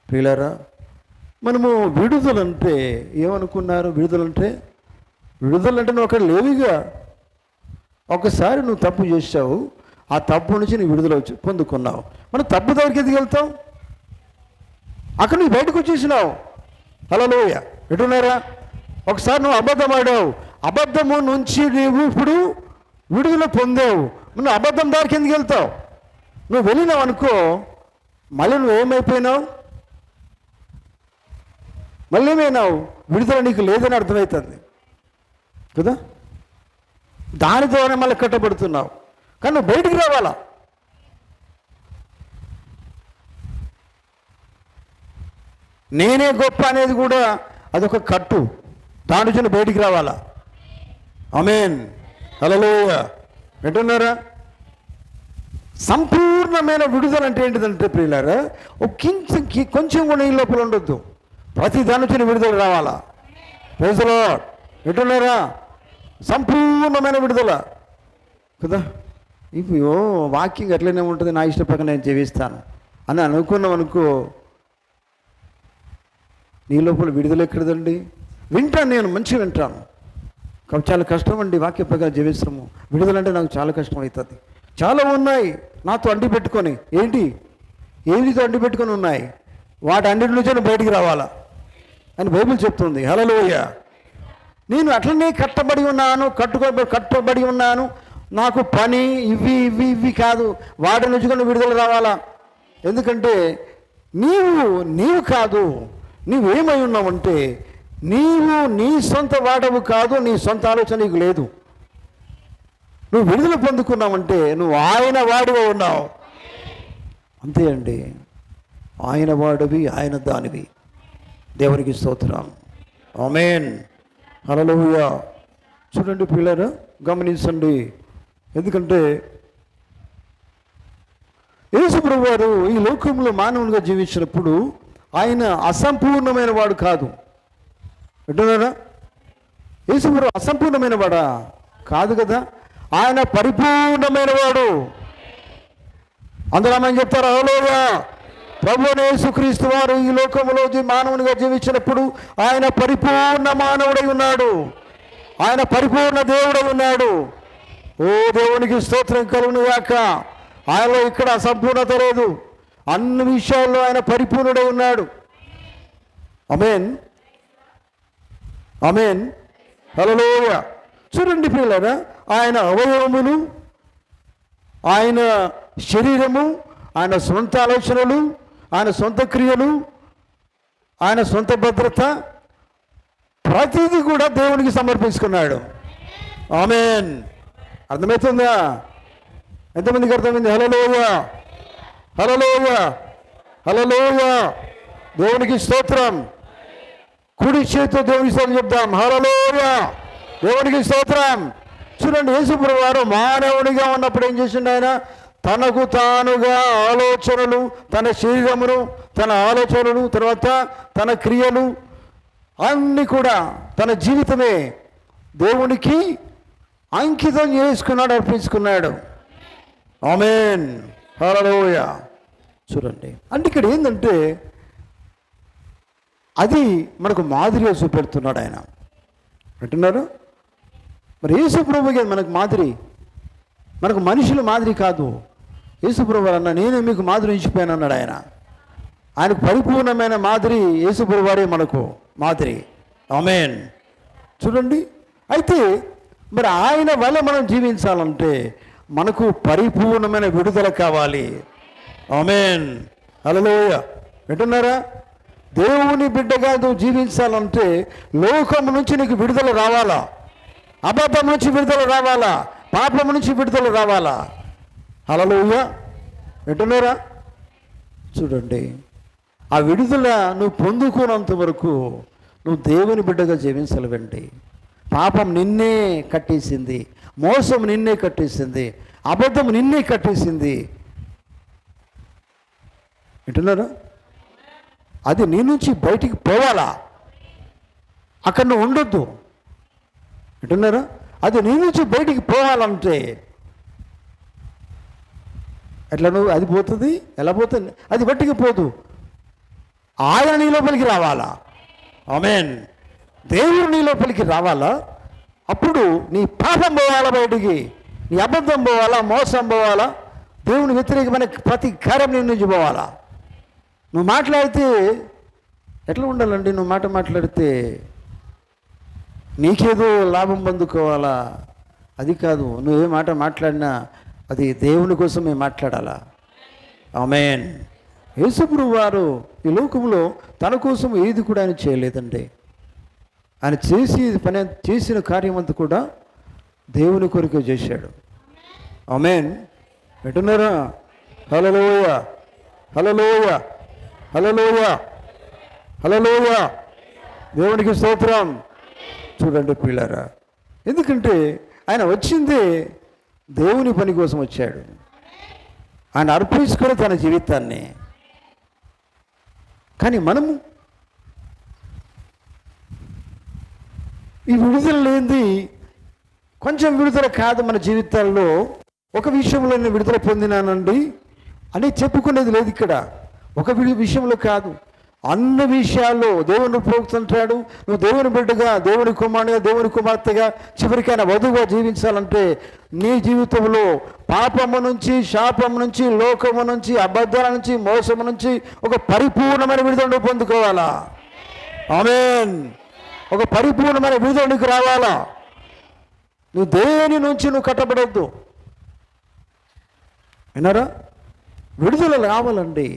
Speaker 1: ప్రియులారా, మనము విడుదలంటే ఏమనుకున్నారు? విడుదలంటే నువ్వు అక్కడ లేవిగా. ఒకసారి నువ్వు తప్పు చేసావు, ఆ తప్పు నుంచి నువ్వు విడుదల పొందుకున్నావు. మనం తప్పు దగ్గరికి ఎందుకు వెళ్తాం? అక్కడ నువ్వు బయటకు వచ్చేసినావు. హల్లెలూయా. ఎటున్నారా? ఒకసారి నువ్వు అబద్ధం ఆడావు, అబద్ధము నుంచి నువ్వు ఇప్పుడు విడుదల పొందావు. నువ్వు అబద్ధం దారికి ఎందుకు వెళ్తావు? నువ్వు వెళ్ళినావు అనుకో, మళ్ళీ నువ్వు ఏమైపోయినావు? మళ్ళీ ఏమైనావు? విడుదల నీకు లేదని అర్థమవుతుంది కదా. దాని ద్వారా మళ్ళీ కట్టబడుతున్నావు. కానీ నువ్వు బయటికి రావాలా. నేనే గొప్ప అనేది కూడా అదొక కట్టు. దాని నుంచి బయటికి రావాలా. ఆమేన్, హల్లెలూయా. వింటున్నారా? సంపూర్ణమైన విడుదల అంటే ఏంటిదంటే ప్రియులారా, కొంచెం కూడా నీ లోపల ఉండొద్దు. ప్రతి దాని నుంచి విడుదల రావాలా. Praise the Lord. వింటున్నారా? సంపూర్ణమైన విడుదల కదా. ఇప్పుడు వాకింగ్ అట్లనే ఉంటుంది, నా ఇష్ట ప్రకారం నేను జీవిస్తాను అని అనుకున్నాం అనుకో, నీ లోపల విడుదల ఎక్కడదండి? వింటాను, నేను మంచిగా వింటాను. కాబట్టి చాలా కష్టం అండి వాక్య ప్రకారం జీవిస్తాము. విడుదల అంటే నాకు చాలా కష్టం అవుతుంది. చాలా ఉన్నాయి నాతో అండి పెట్టుకొని. ఏమిటితో అండి పెట్టుకొని ఉన్నాయి? వాటి అన్నిటి నుంచి బయటికి రావాలా అని బైబిల్ చెప్తుంది. హల్లెలూయా. నేను అట్లనే కట్టబడి ఉన్నాను. నాకు పని ఇవి కాదు, వాటి నుంచి కూడా విడుదల రావాలా. ఎందుకంటే నీవు కాదు, నీవేమై ఉన్నావంటే నీవు నీ సొంత వాడవు కాదు, నీ సొంత ఆలోచన నీకు లేదు. నువ్వు విడుదల పొందుకున్నావంటే నువ్వు ఆయన వాడిగా ఉన్నావు. అంతే అండి, ఆయన వాడివి, ఆయన దానివి. దేవునికి స్తోత్రం. ఆమేన్, హల్లెలూయా. చూడండి పిల్లలు, గమనించండి. ఎందుకంటే యేసు ప్రభువు వారు ఈ లోకంలో మానవునిగా జీవించినప్పుడు ఆయన అసంపూర్ణమైన వాడు కాదు. వింటున్నారా? యేసు ప్రభువు అసంపూర్ణమైన వాడా? కాదు కదా. ఆయన పరిపూర్ణమైన వాడు. అందరూ ఏమని చెప్తారు? హల్లెలూయా. ప్రభువైన యేసుక్రీస్తు వారు ఈ లోకంలో మానవునిగా జీవించినప్పుడు ఆయన పరిపూర్ణ మానవుడై ఉన్నాడు. ఆయన పరిపూర్ణ దేవుడై ఉన్నాడు. ఓ దేవునికి స్తోత్రం కలుగును గాక. ఆయనలో ఇక్కడ అసంపూర్ణత లేదు. అన్ని విషయాల్లో ఆయన పరిపూర్ణుడై ఉన్నాడు. ఆమేన్, ఆమేన్, హల్లెలూయా. చూడండి ప్రియులారా, ఆయన అవయవములు, ఆయన శరీరము, ఆయన సొంత ఆలోచనలు, ఆయన సొంత క్రియలు, ఆయన సొంత భద్రత, ప్రతిదీ కూడా దేవునికి సమర్పించుకున్నాడు. ఆమేన్. అర్థమవుతుందా? ఎంతమందికి అర్థమైంది? హల్లెలూయా, హల్లెలూయా, హల్లెలూయా. దేవునికి స్తోత్రం. కుడి చేతితో దేవునికి స్తోత్రం చెప్దాం. హల్లెలూయా, దేవునికి స్తోత్రం. చూడండి, యేసుప్రభువు వారు మానవునిగా ఉన్నప్పుడు ఏం చేసిండు? ఆయన తనకు తానుగా ఆలోచనలు, తన శరీరమును, తన ఆలోచనలు, తర్వాత తన క్రియలు అన్నీ కూడా, తన జీవితమే దేవునికి అంకితం చేసుకున్నాడు, అర్పించుకున్నాడు. ఆమేన్, హల్లెలూయా. చూడండి, అంటే ఇక్కడ ఏంటంటే అది మనకు మాదిరిగా చూపెడుతున్నాడు ఆయన. అంటున్నారు మరి యేసుప్రభువుకి మనకు మాదిరి, మనకు మనుషుల మాదిరి కాదు. యేసుప్రభు అన్న నేనే మీకు మాదిరి ఉంచిపోయాను అన్నాడు ఆయన. ఆయనకు పరిపూర్ణమైన మాదిరి యేసుప్రభు వారే మనకు మాదిరి. ఆమేన్. చూడండి, అయితే మరి ఆయన వల్ల మనం జీవించాలంటే మనకు పరిపూర్ణమైన విడుదల కావాలి. ఆమేన్, హల్లెలూయా. వింటున్నారా? దేవుని బిడ్డగా నువ్వు జీవించాలంటే లోకం నుంచి నీకు విడుదల రావాలా, అబద్ధం నుంచి విడుదల రావాలా, పాపం నుంచి విడుదల రావాలా. హల్లెలూయా. వింటున్నారా? చూడండి, ఆ విడుదల నువ్వు పొందుకున్నంత వరకు నువ్వు దేవుని బిడ్డగా జీవించలేవండి. పాపం నిన్నే కట్టేసింది, మోసం నిన్నే కట్టేసింది, అబద్ధం నిన్నే కట్టేసింది. వింటున్నారా? అది నీ నుంచి బయటికి పోవాలా, అక్కడ నువ్వు ఉండొద్దు. వింటున్నారా? అది నీ నుంచి బయటికి పోవాలంటే ఎట్లా నువ్వు, అది పోతుంది, ఎలా పోతుంది? అది బయటికి పోదు, ఆయన నీ లోపలికి రావాలా. ఆమేన్. దేవుడు నీ లోపలికి రావాలా. అప్పుడు నీ పాపం పోవాలా బయటికి, నీ అబద్ధం పోవాలా, మోసం పోవాలా, దేవుని వ్యతిరేకమైన ప్రతి కార్యం నీ నుంచి పోవాలా. నువ్వు మాట్లాడితే ఎట్లా ఉండాలండి? నువ్వు మాట్లాడితే నీకేదో లాభం పొందుకోవాలా, అది కాదు. నువ్వే మాట మాట్లాడినా అది దేవుని కోసమే మాట్లాడాలా. ఆమేన్. యేసుప్రభువు వారు ఈ లోకంలో తన కోసం ఏది కూడా ఆయన చేయలేదండి. ఆయన చేసిన కార్యం అంతా కూడా దేవుని కొరకు చేశాడు. ఆమేన్. వింటున్నారా? హల్లెలూయా, హల్లెలూయా, హల్లెలూయా, హల్లెలూయా. దేవునికి స్తోత్రం. చూడండి పిల్లరా, ఎందుకంటే ఆయన వచ్చిందే దేవుని పని కోసం వచ్చాడు. ఆయన అర్పించుకొని తన జీవితాన్ని. కానీ మనము ఈ విడుదల లేనిది కొంచెం విడుదల కాదు మన జీవితాల్లో. ఒక విషయంలో నేను విడుదల పొందినానండి అని చెప్పుకునేది లేదు ఇక్కడ. ఒక విషయంలో కాదు, అన్ని విషయాల్లో దేవుని పోగుతుంటాడు. నువ్వు దేవుని బిడ్డగా, దేవుని కుమారుడిగా, దేవుని కుమార్తెగా, చివరికైనా వధువుగా జీవించాలంటే నీ జీవితంలో పాపము నుంచి, శాపము నుంచి, లోకము నుంచి, అబద్ధాల నుంచి, మోసము నుంచి ఒక పరిపూర్ణమైన విడుదల పొందుకోవాలా. ఆమేన్. ఒక పరిపూర్ణమైన విడుదల నీకు రావాలా. నువ్వు దేని నుంచి నువ్వు కట్టబడొద్దు. విన్నారా? విడుదల రావాలండి.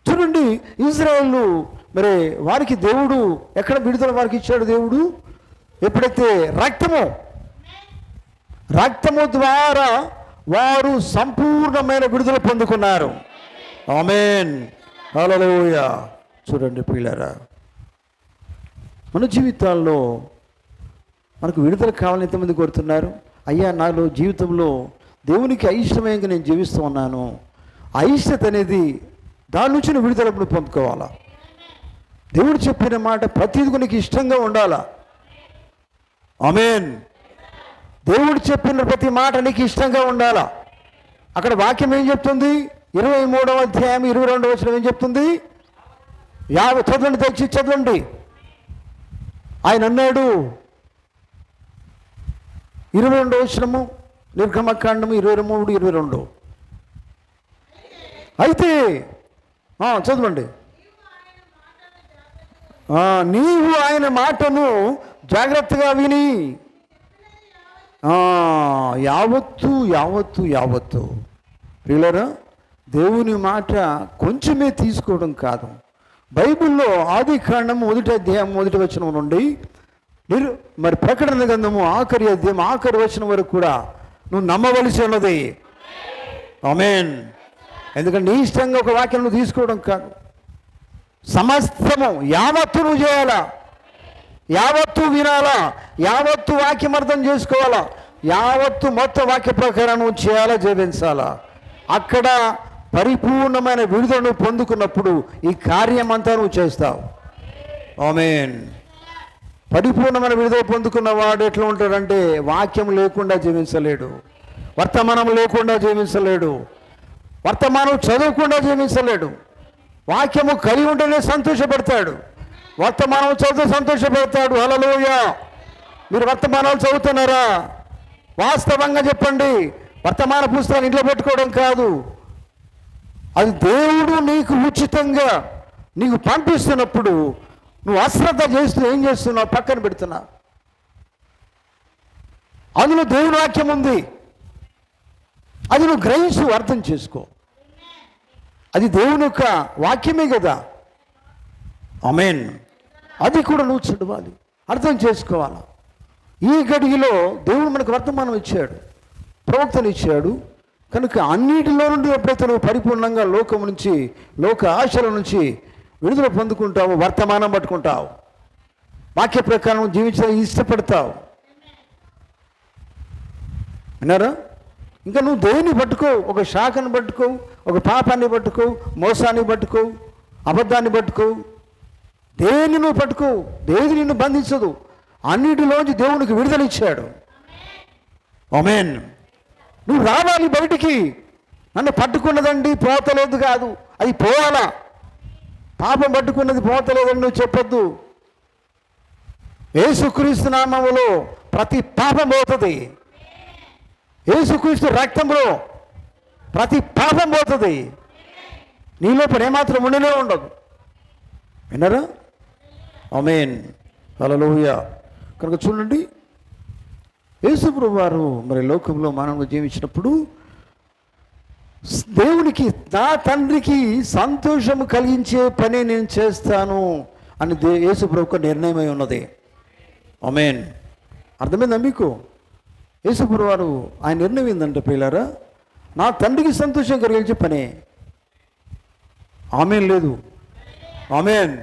Speaker 1: చూడండి, ఇజ్రాయేలు మరి వారికి దేవుడు ఎక్కడ విడుదల వారికి ఇచ్చాడు? దేవుడు ఎప్పుడైతే రక్తము ద్వారా వారు సంపూర్ణమైన విడుదల పొందుకున్నారు. ఆమేన్, హల్లెలూయా. చూడండి ప్రియులారా, మన జీవితాల్లో మనకు విడుదల కావాలని ఎంతమంది కోరుతున్నారు? అయ్యా, నాలో జీవితంలో దేవునికి అయిష్టమయంగా నేను జీవిస్తూ ఉన్నాను. అయిష్టత అనేది దాని నుంచి నువ్వు విడుదల పొందుకోవాలా. దేవుడు చెప్పిన మాట ప్రతిదీ నీకు ఇష్టంగా ఉండాలా. ఆమేన్. దేవుడు చెప్పిన ప్రతి మాట నీకు ఇష్టంగా ఉండాలా. అక్కడ వాక్యం ఏం చెప్తుంది? 23వ అధ్యాయం 22వ వచనం ఏం చెప్తుంది? చదవండి, తెచ్చి చదవండి. ఆయన అన్నాడు, 22వ వచనము, నిర్గమకాండము 23, 22. అయితే చదవండి. నీవు ఆయన మాటను జాగ్రత్తగా విని యావత్తు యావత్తు యావత్తు ప్రియులారా, దేవుని మాట కొంచెమే తీసుకోవడం కాదు. బైబిల్లో ఆది కాండము 1వ అధ్యాయం 1వ వచనం నుండి మరి ప్రకటన గ్రంథము ఆఖరి అధ్యాయం ఆఖరి వచనం వరకు కూడా నువ్వు నమ్మవలసి ఉన్నది. ఆమేన్. ఎందుకంటే నీ ఇష్టంగా ఒక వాక్యం నువ్వు తీసుకోవడం కాదు, సమస్తము యావత్తు నువ్వు చేయాలా, యావత్తు వినాలా, యావత్తు వాక్యం అర్థం చేసుకోవాలా, యావత్తు మొత్తం వాక్య ప్రకారం నువ్వు చేయాలా, జీవించాలా. అక్కడ పరిపూర్ణమైన విడుదలను పొందుకున్నప్పుడు ఈ కార్యం అంతా నువ్వు చేస్తావు. ఆమేన్. పరిపూర్ణమైన విడుదల పొందుకున్న వాడు ఎట్లా ఉంటాడంటే వాక్యం లేకుండా జీవించలేడు, వర్తమానం లేకుండా జీవించలేడు, వర్తమానం చదవకుండా జీవించలేడు. వాక్యము కలిగి ఉంటేనే సంతోషపడతాడు, వర్తమానం చదువు సంతోషపడతాడు. హల్లెలూయా. మీరు వర్తమానాలు చదువుతున్నారా? వాస్తవంగా చెప్పండి. వర్తమాన పుస్తకాన్ని ఇంట్లో పెట్టుకోవడం కాదు, అది దేవుడు నీకు ఉచితంగా నీకు పంపిస్తున్నప్పుడు నువ్వు అశ్రద్ధ చేస్తూ ఏం చేస్తున్నావు? పక్కన పెడుతున్నావు. అందులో దేవుని వాక్యం ఉంది, అది నువ్వు గ్రహించు, అర్థం చేసుకో. అది దేవుని యొక్క వాక్యమే కదా. ఆమేన్. అది కూడా నువ్వు చదవాలి, అర్థం చేసుకోవాలి. ఈ గడిలో దేవుడు మనకు వర్తమానం ఇచ్చాడు, ప్రవక్తను ఇచ్చాడు. కనుక అన్నిటిలో నుండి ఎప్పుడైతే నువ్వు పరిపూర్ణంగా లోకం నుంచి, లోక ఆశల నుంచి విడుదల పొందుకుంటావు, వర్తమానం పట్టుకుంటావు, వాక్య ప్రకారం జీవించడానికి ఇష్టపడతావు. విన్నారా? ఇంకా నువ్వు దేన్ని పట్టుకో, ఒక శాఖను పట్టుకో, ఒక పాపాన్ని పట్టుకో, మోసాన్ని పట్టుకో, అబద్ధాన్ని పట్టుకో, దేన్ని నువ్వు పట్టుకో, దేని నిన్ను బంధించదు. అన్నిటిలోంచి దేవునికి విడుదల ఇచ్చాడు. ఆమేన్. నువ్వు రావాలి బయటికి. నన్ను పట్టుకున్నదండి పోతలేదు కాదు, అది పోవాలా. పాపం పట్టుకున్నది పోతలేదని నువ్వు చెప్పొద్దు. యేసుక్రీస్తు నామములో ప్రతి పాపం పోతుంది, యేసుక్రీస్తు రక్తంలో ప్రతి పాపం పోతుంది. నీ లోపల ఏమాత్రం ఉండనే ఉండదు. విన్నారా? ఆమేన్. హల్లెలూయా. కనుక చూడండి, యేసుప్రభు వారు మరి లోకంలో మానవుడు జీవించినప్పుడు దేవునికి, నా తండ్రికి సంతోషం కలిగించే పని నేను చేస్తాను అని యేసుప్రభుకు నిర్ణయమై ఉన్నది. ఆమేన్. అర్థమైందా మీకు? యేసుప్రభు వారు ఆయన నిర్ణయం ఏంటంటే పిల్లారా, నా తండ్రికి సంతోషం కలిగించే పనే. ఆమేన్ లేదు. ఆమేన్.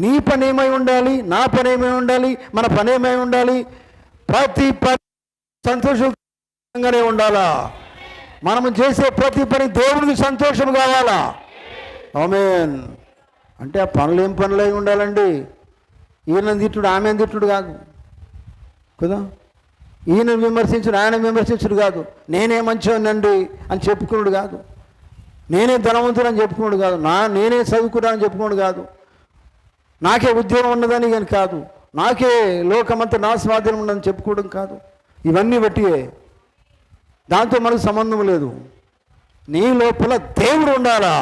Speaker 1: నీ పని ఏమై ఉండాలి, నా పని ఏమై ఉండాలి, మన పని ఏమై ఉండాలి? ప్రతి పని సంతోషంగానే ఉండాలా. మనము చేసే ప్రతి పని దేవుడికి సంతోషం కావాలా. ఆమేన్. అంటే ఆ పనులు ఏం పనులు అయి ఉండాలండి? ఈయన తిట్టుడు ఆమె తిట్టుడు కాదు కదా, ఈయన విమర్శించుడు ఆయన విమర్శించుడు కాదు, నేనే మంచివాడినండి అని చెప్పుకున్నాడు కాదు, నేనే ధనవంతుడు అని చెప్పుకున్నాడు కాదు, నేనే చదువుకున్నానని చెప్పుకున్నాడు కాదు, నాకే ఉద్యోగం ఉన్నదని కానీ కాదు, నాకే లోకమంతా నా స్వాధీనం ఉన్నదని చెప్పుకోవడం కాదు. ఇవన్నీ బట్టియే, దాంతో మనకు సంబంధం లేదు. నీ లోపల దేవుడు ఉండాలా,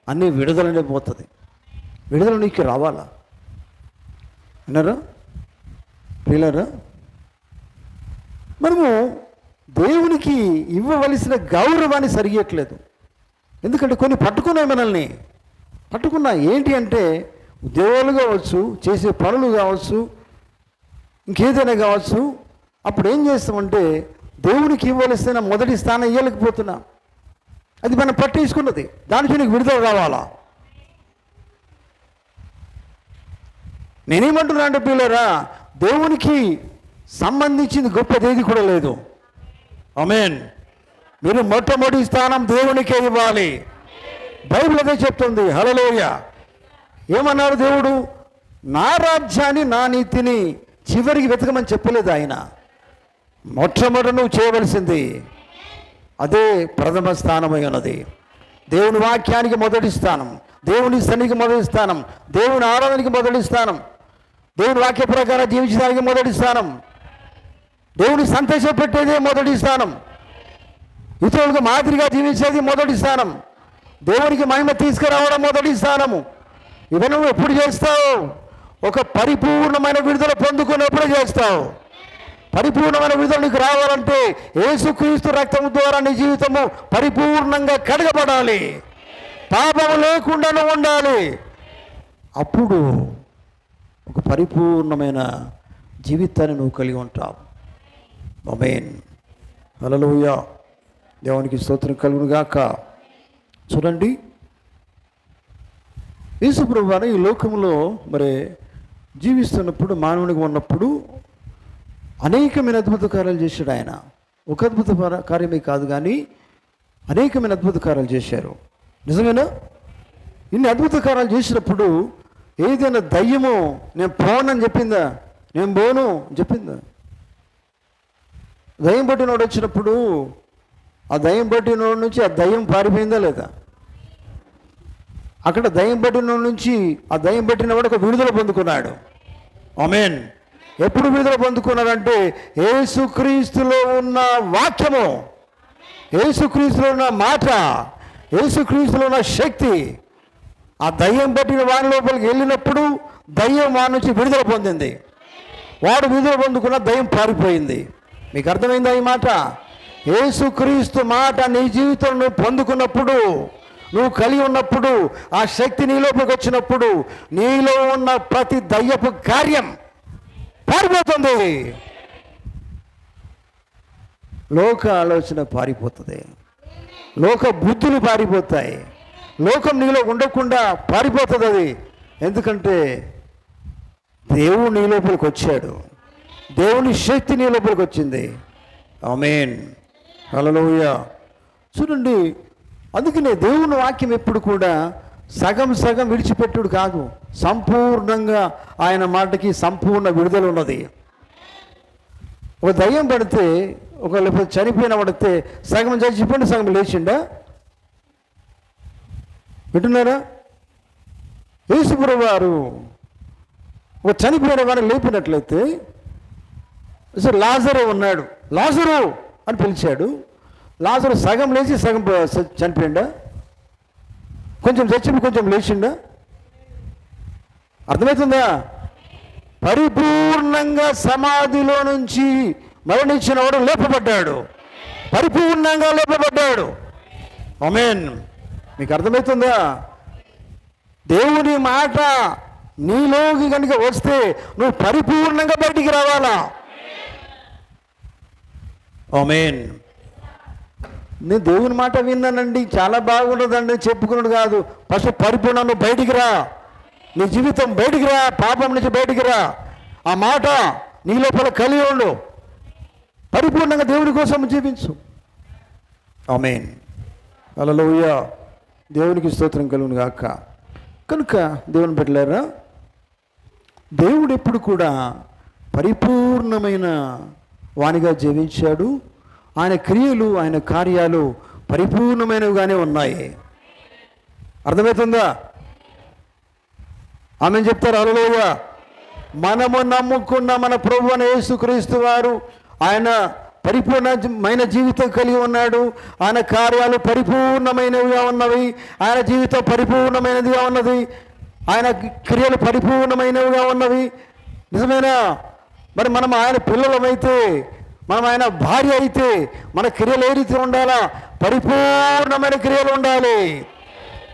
Speaker 1: అన్నీ విడుదలనే పోతుంది. విడుదల నీకు రావాలా. విన్నారా ప్రియులారా? మనము దేవునికి ఇవ్వవలసిన గౌరవాన్ని సరిగట్లేదు. ఎందుకంటే కొన్ని పట్టుకున్నాయి, మనల్ని పట్టుకున్నా. ఏంటి అంటే ఉద్యోగాలు కావచ్చు, చేసే పనులు కావచ్చు, ఇంకేదైనా కావచ్చు. అప్పుడు ఏం చేస్తామంటే దేవునికి ఇవ్వవలసిన మొదటి స్థానం ఇవ్వలేకపోతున్నాం. అది మనం పట్టేసుకున్నది. దానికి నీకు విడుదల కావాలా. నేనేమంటున్నా అంటే పిల్లరా, దేవునికి సంబంధించింది గొప్పదేది కూడా లేదు. ఆమేన్. మీరు మొట్టమొదటి స్థానం దేవునికే ఇవ్వాలి. బైబిల్ అదే చెప్తుంది. హల్లెలూయా. ఏమన్నారు దేవుడు? నా రాజ్యాన్ని, నా నీతిని చివరికి వెతకమని చెప్పలేదు ఆయన. మొట్టమొదట నువ్వు చేయవలసింది అదే ప్రథమ స్థానమై ఉన్నది. దేవుని వాక్యానికి మొదటి స్థానం, దేవుని సన్నిధికి మొదటి స్థానం, దేవుని ఆరాధనకి మొదటి స్థానం, దేవుని వాక్య ప్రకారం జీవించడానికి మొదటి స్థానం, దేవుని సంతోషపెట్టేదే మొదటి స్థానం, ఇతరులకు మాదిరిగా జీవించేది మొదటి స్థానం, దేవునికి మహిమ తీసుకురావడం మొదటి స్థానము. ఇవన్నీ నువ్వు ఎప్పుడు చేస్తావు? ఒక పరిపూర్ణమైన విడుదల పొందుకున్నప్పుడే చేస్తావు. పరిపూర్ణమైన విడుదల నీకు రావాలంటే యేసుక్రీస్తు రక్తం ద్వారా నీ జీవితము పరిపూర్ణంగా కడగబడాలి, పాపము లేకుండా నువ్వు ఉండాలి. అప్పుడు ఒక పరిపూర్ణమైన జీవితాన్ని నువ్వు కలిగి ఉంటావు. ఆమేన్, హల్లెలూయా. దేవునికి స్తోత్రం కలుగును గాక. చూడండి, యేసు ప్రభువు ఈ లోకంలో మరి జీవిస్తున్నప్పుడు, మానవునిగా ఉన్నప్పుడు అనేకమైన అద్భుత కార్యాలు చేశాడు ఆయన. ఒక అద్భుత కార్యమే కాదు కానీ అనేకమైన అద్భుత కార్యాలు చేశారు. నిజమేనా? ఇన్ని అద్భుత కార్యాలు చేసినప్పుడు ఏదైనా దయ్యము నేను పోనని చెప్పిందా? నేను పోను చెప్పిందా? దయ్యం పట్టినోడు వచ్చినప్పుడు ఆ దయ్యం పట్టినోడు నుంచి ఆ దయ్యం పారిపోయిందా లేదా? అక్కడ దయ్యం పట్టినోడు నుంచి ఆ దయ్యం పట్టినవాడు ఒక విడుదల పొందుకున్నాడు. ఆమేన్. ఎప్పుడు విడుదల పొందుకున్నాడంటే యేసుక్రీస్తులో ఉన్న వాక్యము, యేసుక్రీస్తులో ఉన్న మాట, యేసుక్రీస్తులో ఉన్న శక్తి ఆ దయ్యం పట్టిన వాని లోపలికి వెళ్ళినప్పుడు దయ్యం వాడి నుంచి విడుదల పొందింది. వాడు విడుదల పొందుకున్న దయ్యం పారిపోయింది. మీకు అర్థమైందా ఈ మాట? యేసుక్రీస్తు మాట నీ జీవితంలో నువ్వు పొందుకున్నప్పుడు, నువ్వు కలిగి ఉన్నప్పుడు, ఆ శక్తి నీ లోపలికి వచ్చినప్పుడు నీలో ఉన్న ప్రతి దయ్యపు కార్యం పారిపోతుంది. లోక ఆలోచన పారిపోతుంది, లోక బుద్ధులు పారిపోతాయి, లోకం నీలో ఉండకుండా పారిపోతుంది అది. ఎందుకంటే దేవుడు నీ లోపలికి వచ్చాడు, దేవుని శక్తి నీ లోపలికి వచ్చింది. ఆమేన్, హల్లెలూయా. చూడండి, అందుకనే దేవుని వాక్యం ఎప్పుడు కూడా సగం సగం విడిచిపెట్టుడు కాదు, సంపూర్ణంగా ఆయన మాటకి సంపూర్ణ విడుదల ఉన్నది. ఒక దయ్యం పడితే, ఒక లేకపోతే చనిపోయిన పడితే సగం చచ్చిపోయిన సగం లేచిండా? వింటున్నారా? యేసుప్రభువు వారు ఒక చనిపోయిన వారిని లేపినట్లయితే, లాజరు ఉన్నాడు, లాజరు అని పిలిచాడు. లాజరు సగం లేచి సగం చనిపోయిండా? కొంచెం చచ్చిపోయి కొంచెం లేచిండా? అర్థమవుతుందా? పరిపూర్ణంగా సమాధిలో నుంచి మరణించిన వాడు లేపబడ్డాడు, పరిపూర్ణంగా లేపబడ్డాడు. ఆమేన్. మీకు అర్థమవుతుందా? దేవుని మాట నీలోకి కనుక వస్తే నువ్వు పరిపూర్ణంగా బయటికి రావాలా. ఆమేన్. నేను దేవుని మాట విన్నానండి, చాలా బాగుండదండి చెప్పుకున్నాడు కాదు. ఫస్ట్ పరిపూర్ణ నువ్వు బయటికి రా, నీ జీవితం బయటికి రా, పాపం నుంచి బయటికి రా. ఆ మాట నీ లోపల కలిగి ఉండు, పరిపూర్ణంగా దేవుని కోసం జీవించు. ఆమేన్, హల్లెలూయా. దేవునికి స్తోత్రం కలుగును గాక. కనుక దేవుని బిడ్డలారా, దేవుడు ఎప్పుడు కూడా పరిపూర్ణమైన వానిగా జీవించాడు. ఆయన క్రియలు, ఆయన కార్యాలు పరిపూర్ణమైనవిగానే ఉన్నాయి. అర్థమవుతుందా? ఆమె చెప్తారు హల్లెలూయా. మనము నమ్ముకున్న మన ప్రభువైన యేసుక్రీస్తు వారు ఆయన పరిపూర్ణమైన జీవితం కలిగి ఉన్నాడు. ఆయన కార్యాలు పరిపూర్ణమైనవిగా ఉన్నవి, ఆయన జీవితం పరిపూర్ణమైనదిగా ఉన్నది, ఆయన క్రియలు పరిపూర్ణమైనవిగా ఉన్నవి. నిజమేనా? మరి మనం ఆయన పిల్లలమైతే, మనం ఆయన భార్య అయితే మన క్రియలు ఏ రీతి ఉండాలా? పరిపూర్ణమైన క్రియలు ఉండాలి,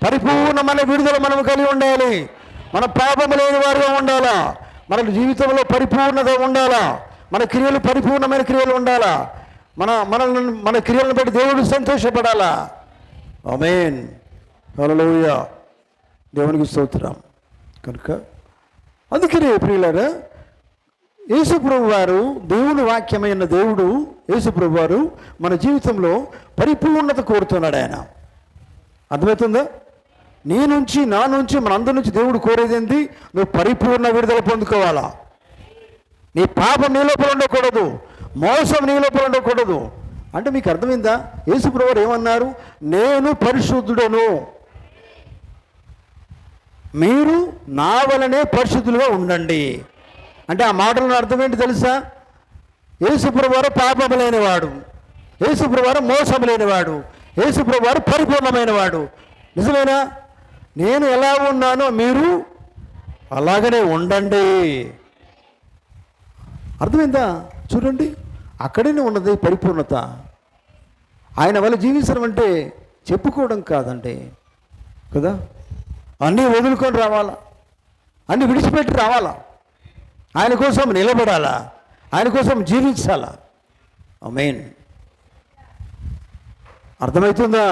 Speaker 1: పరిపూర్ణమైన విడుదల మనం కలిగి ఉండాలి, మన పాపము లేని వారుగా ఉండాలా, మన జీవితంలో పరిపూర్ణత ఉండాలా, మన క్రియలు పరిపూర్ణమైన క్రియలు ఉండాలా, మన క్రియలను బట్టి దేవుడు సంతోషపడాలా. ఆమేన్, హల్లెలూయా. దేవునికి స్తోత్రం. కనుక అందుకనే ప్రియులారా, యేసుప్రభు వారు, దేవుని వాక్యమైన దేవుడు యేసుప్రభు వారు మన జీవితంలో పరిపూర్ణత కోరుతున్నాడు. ఆయన అర్థమవుతుందా? నీ నుంచి, నా నుంచి, మనందరి నుంచి దేవుడు కోరేది ఏంటి? నువ్వు పరిపూర్ణ విడుదల పొందుకోవాలా. నీ పాపం నీ లోపల ఉండకూడదు, మోసం నీ లోపల ఉండకూడదు. అంటే మీకు అర్థమైందా? యేసుప్రభు వారు ఏమన్నారు? నేను పరిశుద్ధుడను, మీరు నా వలనే పరిశుద్ధులుగా ఉండండి. అంటే ఆ మాటలను అర్థం ఏంటి తెలుసా? యేసుప్రభు వారు పాపము లేనివాడు, యేసుప్రభు వారు మోసం లేనివాడు, యేసుప్రభు వారు పరిపూర్ణమైన వాడు. నిజమేనా? నేను ఎలా ఉన్నానో మీరు అలాగనే ఉండండి. అర్థమైందా? చూడండి, అక్కడనే ఉన్నది పరిపూర్ణత. ఆయన వల్ల జీవించడం అంటే చెప్పుకోవడం కాదండి కదా. అన్నీ వదులుకొని రావాలా, అన్నీ విడిచిపెట్టి రావాలా, ఆయన కోసం నిలబడాలా, ఆయన కోసం జీవించాలా. ఆమేన్. అర్థమవుతుందా?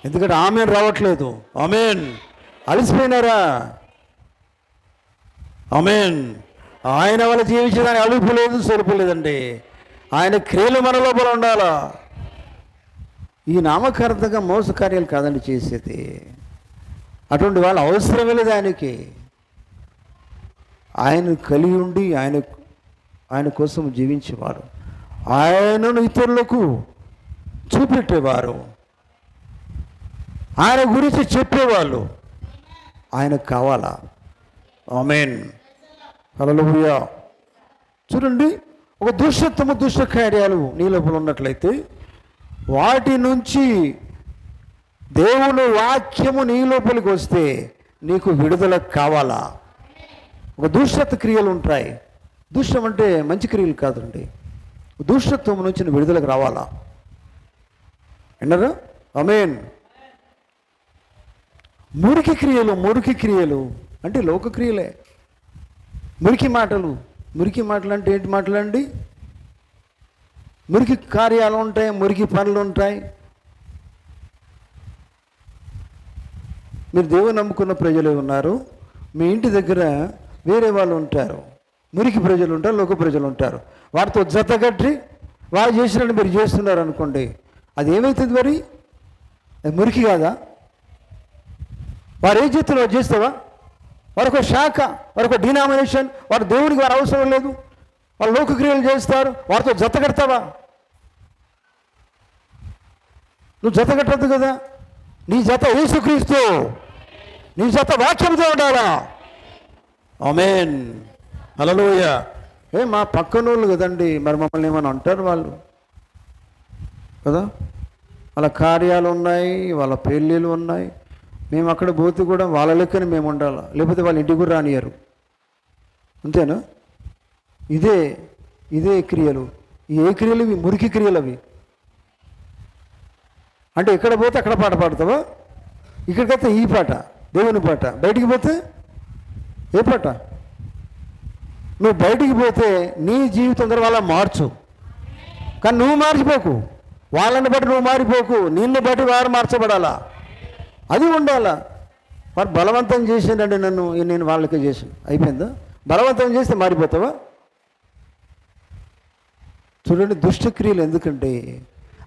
Speaker 1: ఎందుకంటే ఆమెన్ రావట్లేదు. ఆమేన్. అలసిపోయినారా? ఆమేన్. ఆయన వల్ల జీవించడానికి అలుపు లేదు, సొలుపు లేదండి. ఆయన క్రియలు మన లోపల ఉండాలా. ఈ నామకార్థంగా మోసకార్యాలు కాదండి చేసేది. అటువంటి వాళ్ళు అవసరమే లేదు ఆయనకి. ఆయన కలిగి ఉండి ఆయన కోసం జీవించేవారు, ఆయనను ఇతరులకు చూపెట్టేవారు, ఆయన గురించి చెప్పేవాళ్ళు ఆయనకు కావాలా. ఆమేన్. హల్లెలూయా. చూడండి, ఒక దుష్టత్వము దుష్ట కార్యాలు నీ లోపల ఉన్నట్లయితే వాటి నుంచి దేవుని వాక్యము నీ లోపలికి వస్తే నీకు విడుదల కావాలా. ఒక దుష్టత్వ క్రియలు ఉంటాయి. దుష్టం అంటే మంచి క్రియలు కాదండి. దుష్టత్వం నుంచి నువ్వు విడుదలకు రావాలా. విన్నారా? ఆమేన్. మురికి క్రియలు అంటే లోక క్రియలే. మురికి మాటలు అంటే ఏంటి మాటలండి? మురికి కార్యాలు ఉంటాయి, మురికి పనులు ఉంటాయి. మీరు దేవుని నమ్ముకున్న ప్రజలు ఉన్నారు, మీ ఇంటి దగ్గర వేరే వాళ్ళు ఉంటారు, మురికి ప్రజలు ఉంటారు, లోక ప్రజలు ఉంటారు. వారితో జతగట్టి వారు చేసినట్టు మీరు చేస్తున్నారు అనుకోండి, అది ఏమవుతుంది? మరి అది మురికి కాదా? వారు ఏ చేతులు చేస్తావా? వారొక శాఖ, వారొక డినామినేషన్, వారు దేవునికి వారు అవసరం లేదు, వాళ్ళు లోకక్రియలు చేస్తారు, వారితో జత కడతావా? నువ్వు జత కట్టద్దు కదా. నీ జత యేసుక్రీస్తు, నీ జత వాక్యంతో ఉండాలా. ఆమేన్. హల్లెలూయా. మా పక్కనోళ్ళు కదండి, మరి మమ్మల్ని ఏమైనా అంటారు వాళ్ళు కదా. వాళ్ళ కార్యాలు ఉన్నాయి, వాళ్ళ పెళ్ళిళ్ళు ఉన్నాయి, మేము అక్కడ పోతే కూడా వాళ్ళ లెక్కనే మేము ఉండాలి, లేకపోతే వాళ్ళ ఇంటికి కూడా రానియరు. అంతేనా? ఇదే క్రియలు. ఏ క్రియలు ఇవి? మురికి క్రియలు అవి. అంటే ఎక్కడ పోతే అక్కడ పాట పాడతావా? ఇక్కడికైతే ఈ పాట, దేవుని పాట. బయటికి పోతే ఏ పాట? నువ్వు బయటికి పోతే నీ జీవితం ద్వారా వాళ్ళ మార్చు, కానీ నువ్వు మార్చిపోకు. వాళ్ళని బట్టి నువ్వు మారిపోకు, నిన్ను బట్టి వారు మార్చబడాలా. అది ఉండాలా. వారు బలవంతం చేసిండండి నన్ను, నేను వాళ్ళకే చేసాను, అయిపోయిందా? బలవంతం చేస్తే మారిపోతావా? చూడండి, దుష్టక్రియలు ఎందుకంటే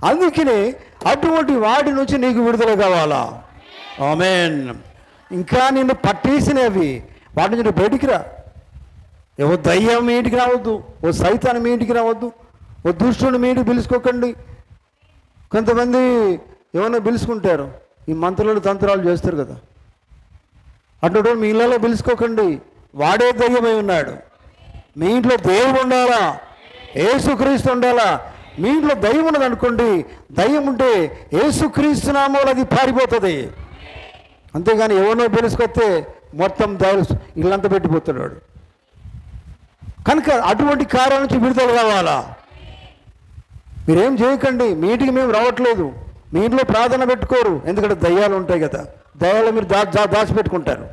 Speaker 1: అందుకనే అటువంటి వాటి నుంచి నీకు విడుదల కావాలా. ఆమేన్. ఇంకా నిన్ను పట్టేసినవి వాటి నుంచి బయటికి రా. ఓ దయ్యం మీ ఇంటికి రావద్దు, ఓ సైతాన్ని మీ ఇంటికి రావద్దు, ఓ దుష్టుని మీ ఇంటికి పిలుచుకోకండి. కొంతమంది ఏమన్నా పిలుచుకుంటారు, ఈ మంత్రులు తంత్రాలు చేస్తారు కదా, అటువంటి మీ ఇళ్ళలో పిలుచుకోకండి. వాడే దయ్యమై ఉన్నాడు. మీ ఇంట్లో దేవుడు ఉండాలా, యేసుక్రీస్తు ఉండాలా. మీ ఇంట్లో దయ్యం ఉన్నది అనుకోండి, దయ్యం ఉంటే యేసుక్రీస్తు నామములో అది పారిపోతుంది. అంతేగాని ఎవరినో పిలుచుకొస్తే మొత్తం ఇల్లంతా పెట్టిపోతున్నాడు. కనుక అటువంటి కార్యాల నుంచి విడుదల కావాలా. మీరేం చేయకండి. మీ ఇంటికి మేము రావట్లేదు, మీ ఇంట్లో ప్రార్థన పెట్టుకోరు, ఎందుకంటే దయ్యాలు ఉంటాయి కదా, దయ్యాలు మీరు దాచిపెట్టుకుంటారు.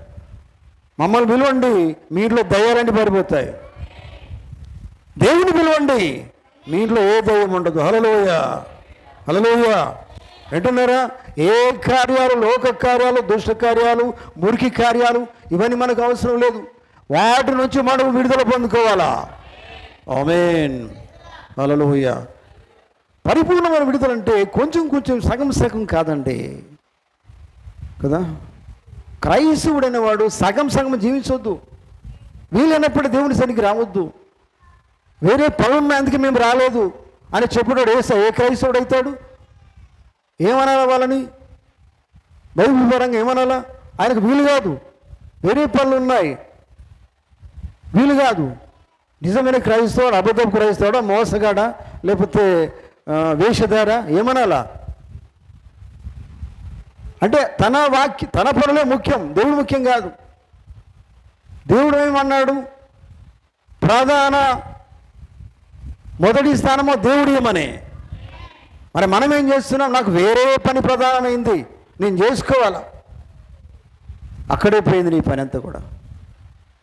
Speaker 1: మమ్మల్ని పిలవండి, మీ ఇంట్లో దయ్యాలన్నీ పారిపోతాయి. దేవుని పిలవండి, మీ ఇంట్లో ఏ దయ్యం ఉండదు. హల్లెలూయా. హల్లెలూయా. వింటున్నారా? ఏ కార్యాలు, లోక కార్యాలు, దుష్ట కార్యాలు, మురికి కార్యాలు, ఇవన్నీ మనకు అవసరం లేదు. వాటి నుంచి మనం విడుదల పొందుకోవాలా. ఆమేన్. హల్లెలూయా. పరిపూర్ణమైన విడుదల అంటే కొంచెం సగం కాదండి కదా. క్రైస్తవుడైన వాడు సగం జీవించవద్దు. వీలైనప్పుడు దేవుని సన్నిధికి రావద్దు. వేరే పనున్న అందుకే మేము రాలేదు అని చెప్పుడాడు ఏ క్రైస్తవుడు అవుతాడు? ఏమనాలా వాళ్ళని? బైబిల్ పరంగా ఏమనాలా? ఆయనకు వీలు కాదు. వేరే పనులు ఉన్నాయి, వీలు కాదు. నిజమైన క్రైస్తవుడు అబద్ధపు క్రైస్తవుడా, మోసగాడా, లేకపోతే వేషధారా, ఏమనాలా? అంటే తన పనులే ముఖ్యం, దేవుడు ముఖ్యం కాదు. దేవుడు ఏమన్నాడు? ప్రధాన మొదటి స్థానమో దేవుడు ఏమని. మరి మనం ఏం చేస్తున్నాం? నాకు వేరే పని ప్రధానమైంది, నేను చేసుకోవాలా. అక్కడే పోయింది నీ పని అంతా కూడా.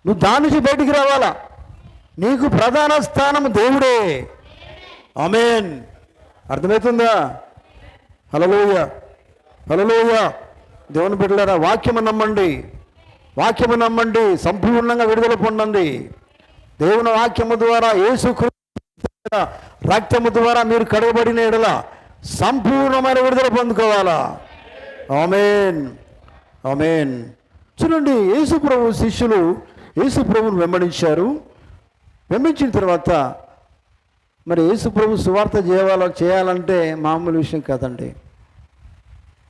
Speaker 1: నువ్వు దాని నుంచి బయటికి రావాలా. నీకు ప్రధాన స్థానం దేవుడే. ఆమేన్. అర్థమవుతుందా? హల్లెలూయా, హల్లెలూయా. దేవుని బిడ్డలారా, వాక్యము నమ్మండి, వాక్యము నమ్మండి, సంపూర్ణంగా విడుదల పొందండి. దేవుని వాక్యము ద్వారా, యేసుక్రీస్తు రక్తము ద్వారా మీరు కడగబడిన ఎడల సంపూర్ణమైన విడుదల పొందుకోవాలా. ఆమేన్, ఆమేన్. చూడండి, యేసు ప్రభు శిష్యులు యేసు ప్రభువును వెంబడించారు. వెంబడించిన తర్వాత మరి యేసు ప్రభు సువార్త చేయాలంటే మామూలు విషయం కాదండి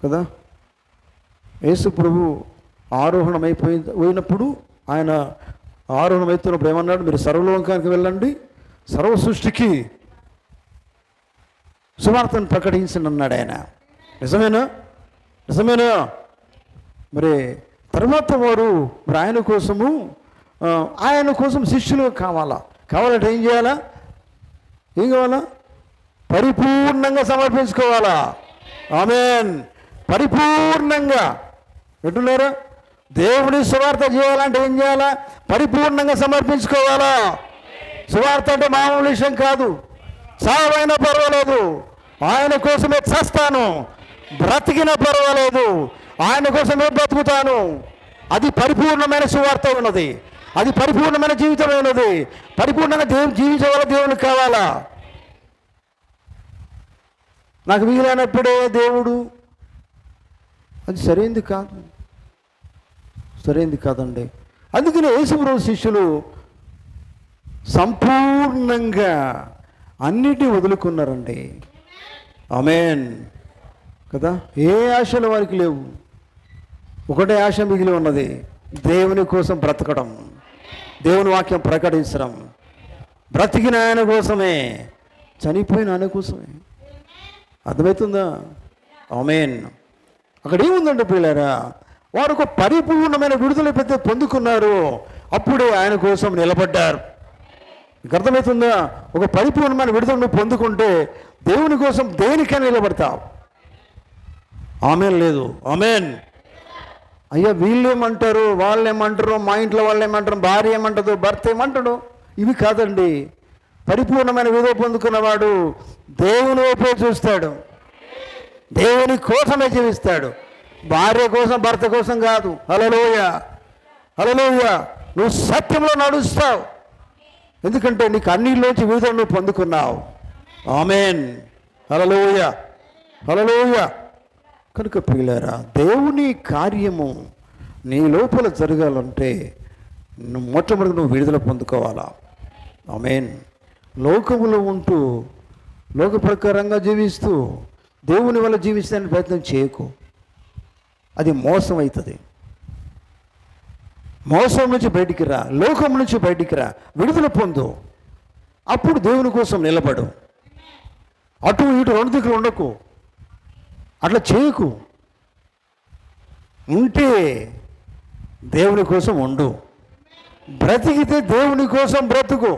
Speaker 1: కదా. యేసు ప్రభు పోయినప్పుడు ఆయన ఆరోహణమైతున్నప్పుడు ఏమన్నాడు? మీరు సర్వలోకానికి వెళ్ళండి, సర్వ సృష్టికి సువార్తను ప్రకటించండి అన్నాడు ఆయన. నిజమేనా? నిజమేనా? మరి తర్వాత వారు మరి ఆయన కోసం శిష్యులు కావాలంటే ఏం చేయాలా? ఏం కావాలా? పరిపూర్ణంగా సమర్పించుకోవాలా. ఆమేన్. పరిపూర్ణంగా వింటున్నారా? దేవుని సువార్త చేయాలంటే ఏం చేయాలా? పరిపూర్ణంగా సమర్పించుకోవాలా. సువార్త అంటే మామూలు విషయం కాదు. చావైనా పర్వాలేదు, ఆయన కోసమే చస్తాను, బ్రతికినా పర్వాలేదు, ఆయన కోసమే బ్రతుకుతాను. అది పరిపూర్ణమైన సువార్త ఉన్నది, అది పరిపూర్ణమైన జీవితం ఉన్నది. పరిపూర్ణంగా జీవించే దేవునికి కావాలా. నాకు వీలైనప్పుడే దేవుడు, అది సరైంది కాదు, సరైంది కాదండి. అందుకని యేసుప్రభు శిష్యులు సంపూర్ణంగా అన్నిటినీ వదులుకున్నారండి. ఆమేన్ కదా. ఏ ఆశలు వారికి లేవు, ఒకటే ఆశ మిగిలి ఉన్నది, దేవుని కోసం బ్రతకడం, దేవుని వాక్యం ప్రకటించడం. బ్రతికిన ఆయన కోసమే, చనిపోయిన ఆయన కోసమే. అర్థమవుతుందా? ఆమేన్. అక్కడ ఏముందంటే పిల్లరా, వారు ఒక పరిపూర్ణమైన విడుదల పొందుకున్నారు, అప్పుడే ఆయన కోసం నిలబడ్డారు. మీకు అర్థమవుతుందా? ఒక పరిపూర్ణమైన విడుదల నువ్వు పొందుకుంటే దేవుని కోసం దేనికైనా నిలబడతావు. ఆమేన్ లేదు. ఆమేన్. అయ్యా వీళ్ళు ఏమంటారు, వాళ్ళు ఏమంటారు, మా ఇంట్లో వాళ్ళు ఏమంటారు, భార్య ఏమంటారు, భర్త ఏమంటాడు, ఇవి కాదండి. పరిపూర్ణమైన విడుదల పొందుకున్నవాడు దేవుని వైపే చూస్తాడు, దేవుని కోసమే జీవిస్తాడు, భార్య కోసం భర్త కోసం కాదు. హల్లెలూయా, హల్లెలూయా. నువ్వు సత్యంలో నడుస్తావు, ఎందుకంటే నీకు అన్నిలోంచి విడుదల నువ్వు పొందుకున్నావు. ఆమేన్. హల్లెలూయా, హల్లెలూయా. కనుక ప్రియులారా, దేవుని కార్యము నీ లోపల జరగాలంటే మొట్టమొదటి నువ్వు విడుదల పొందుకోవాలా. ఆమేన్. లోకములో ఉంటూ లోక ప్రకారంగా జీవిస్తూ దేవుని వల్ల జీవిస్తానికి ప్రయత్నం చేయకు, అది మోసం అవుతుంది. మోసం నుంచి బయటికి రా, లోకం నుంచి బయటికి రా, విడుదల పొందు, అప్పుడు దేవుని కోసం నిలబడు. అటు ఇటు రెండు దిక్కులు ఉండకు, అట్లా చేయకు. ఉంటే దేవుని కోసం ఉండు, బ్రతికితే దేవుని కోసం బ్రతుకు,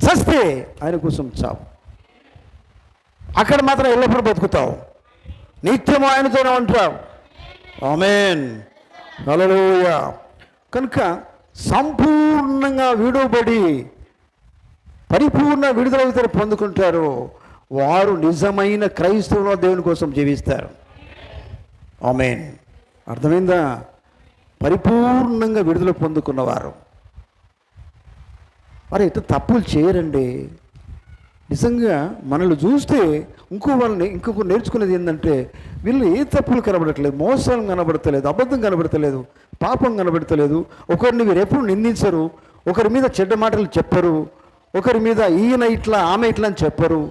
Speaker 1: చస్తే ఆయన కోసం చావు. అక్కడ మాత్రం ఎల్లప్పుడూ బతుకుతావు, నిత్యం ఆయనతోనే ఉంటావు. ఆమేన్. హల్లెలూయా. కనుక సంపూర్ణంగా విడువబడి పరిపూర్ణ విడుదల పొందుకుంటారు వారు నిజమైన క్రైస్తవులు, దేవుని కోసం జీవిస్తారు. ఆమేన్. అర్థమైందా? పరిపూర్ణంగా విడుదల పొందుకున్నవారు మరి ఇట్లా తప్పులు చేయరండి. నిజంగా మనల్ని చూస్తే ఇంకొక నేర్చుకునేది ఏంటంటే, వీళ్ళు ఏ తప్పులు కనబడట్లేదు, మోసాలు కనబడతలేదు, అబద్ధం కనబడతలేదు, పాపం కనబడతలేదు. ఒకరిని వీరు ఎప్పుడు నిందించరు, ఒకరి మీద చెడ్డ మాటలు చెప్పరు, ఒకరి మీద ఈయన ఇట్లా ఆమె ఇట్లా అని చెప్పరు.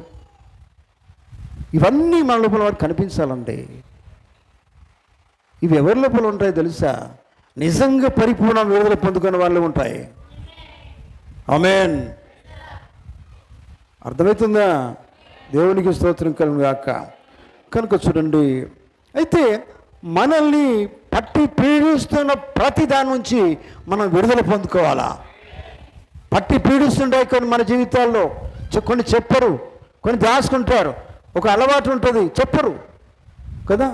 Speaker 1: ఇవన్నీ మన లోపల వారికి కనిపించాలండి. ఇవి ఎవరి లోపల ఉంటాయో తెలుసా? నిజంగా పరిపూర్ణ విడుదల పొందుకునే వాళ్ళు ఉంటాయి. ఆమేన్. అర్థమవుతుందా? దేవునికి స్తోత్రం కలుగును గాక. కనుక చూడండి, అయితే మనల్ని పట్టి పీడిస్తున్న ప్రతి దాని నుంచి మనం విడుదల పొందుకోవాలా. పట్టి పీడిస్తుంటాయి కొన్ని మన జీవితాల్లో, కొన్ని చెప్పరు, కొన్ని దాచుకుంటారు. ఒక అలవాటు ఉంటుంది, చెప్పరు కదా,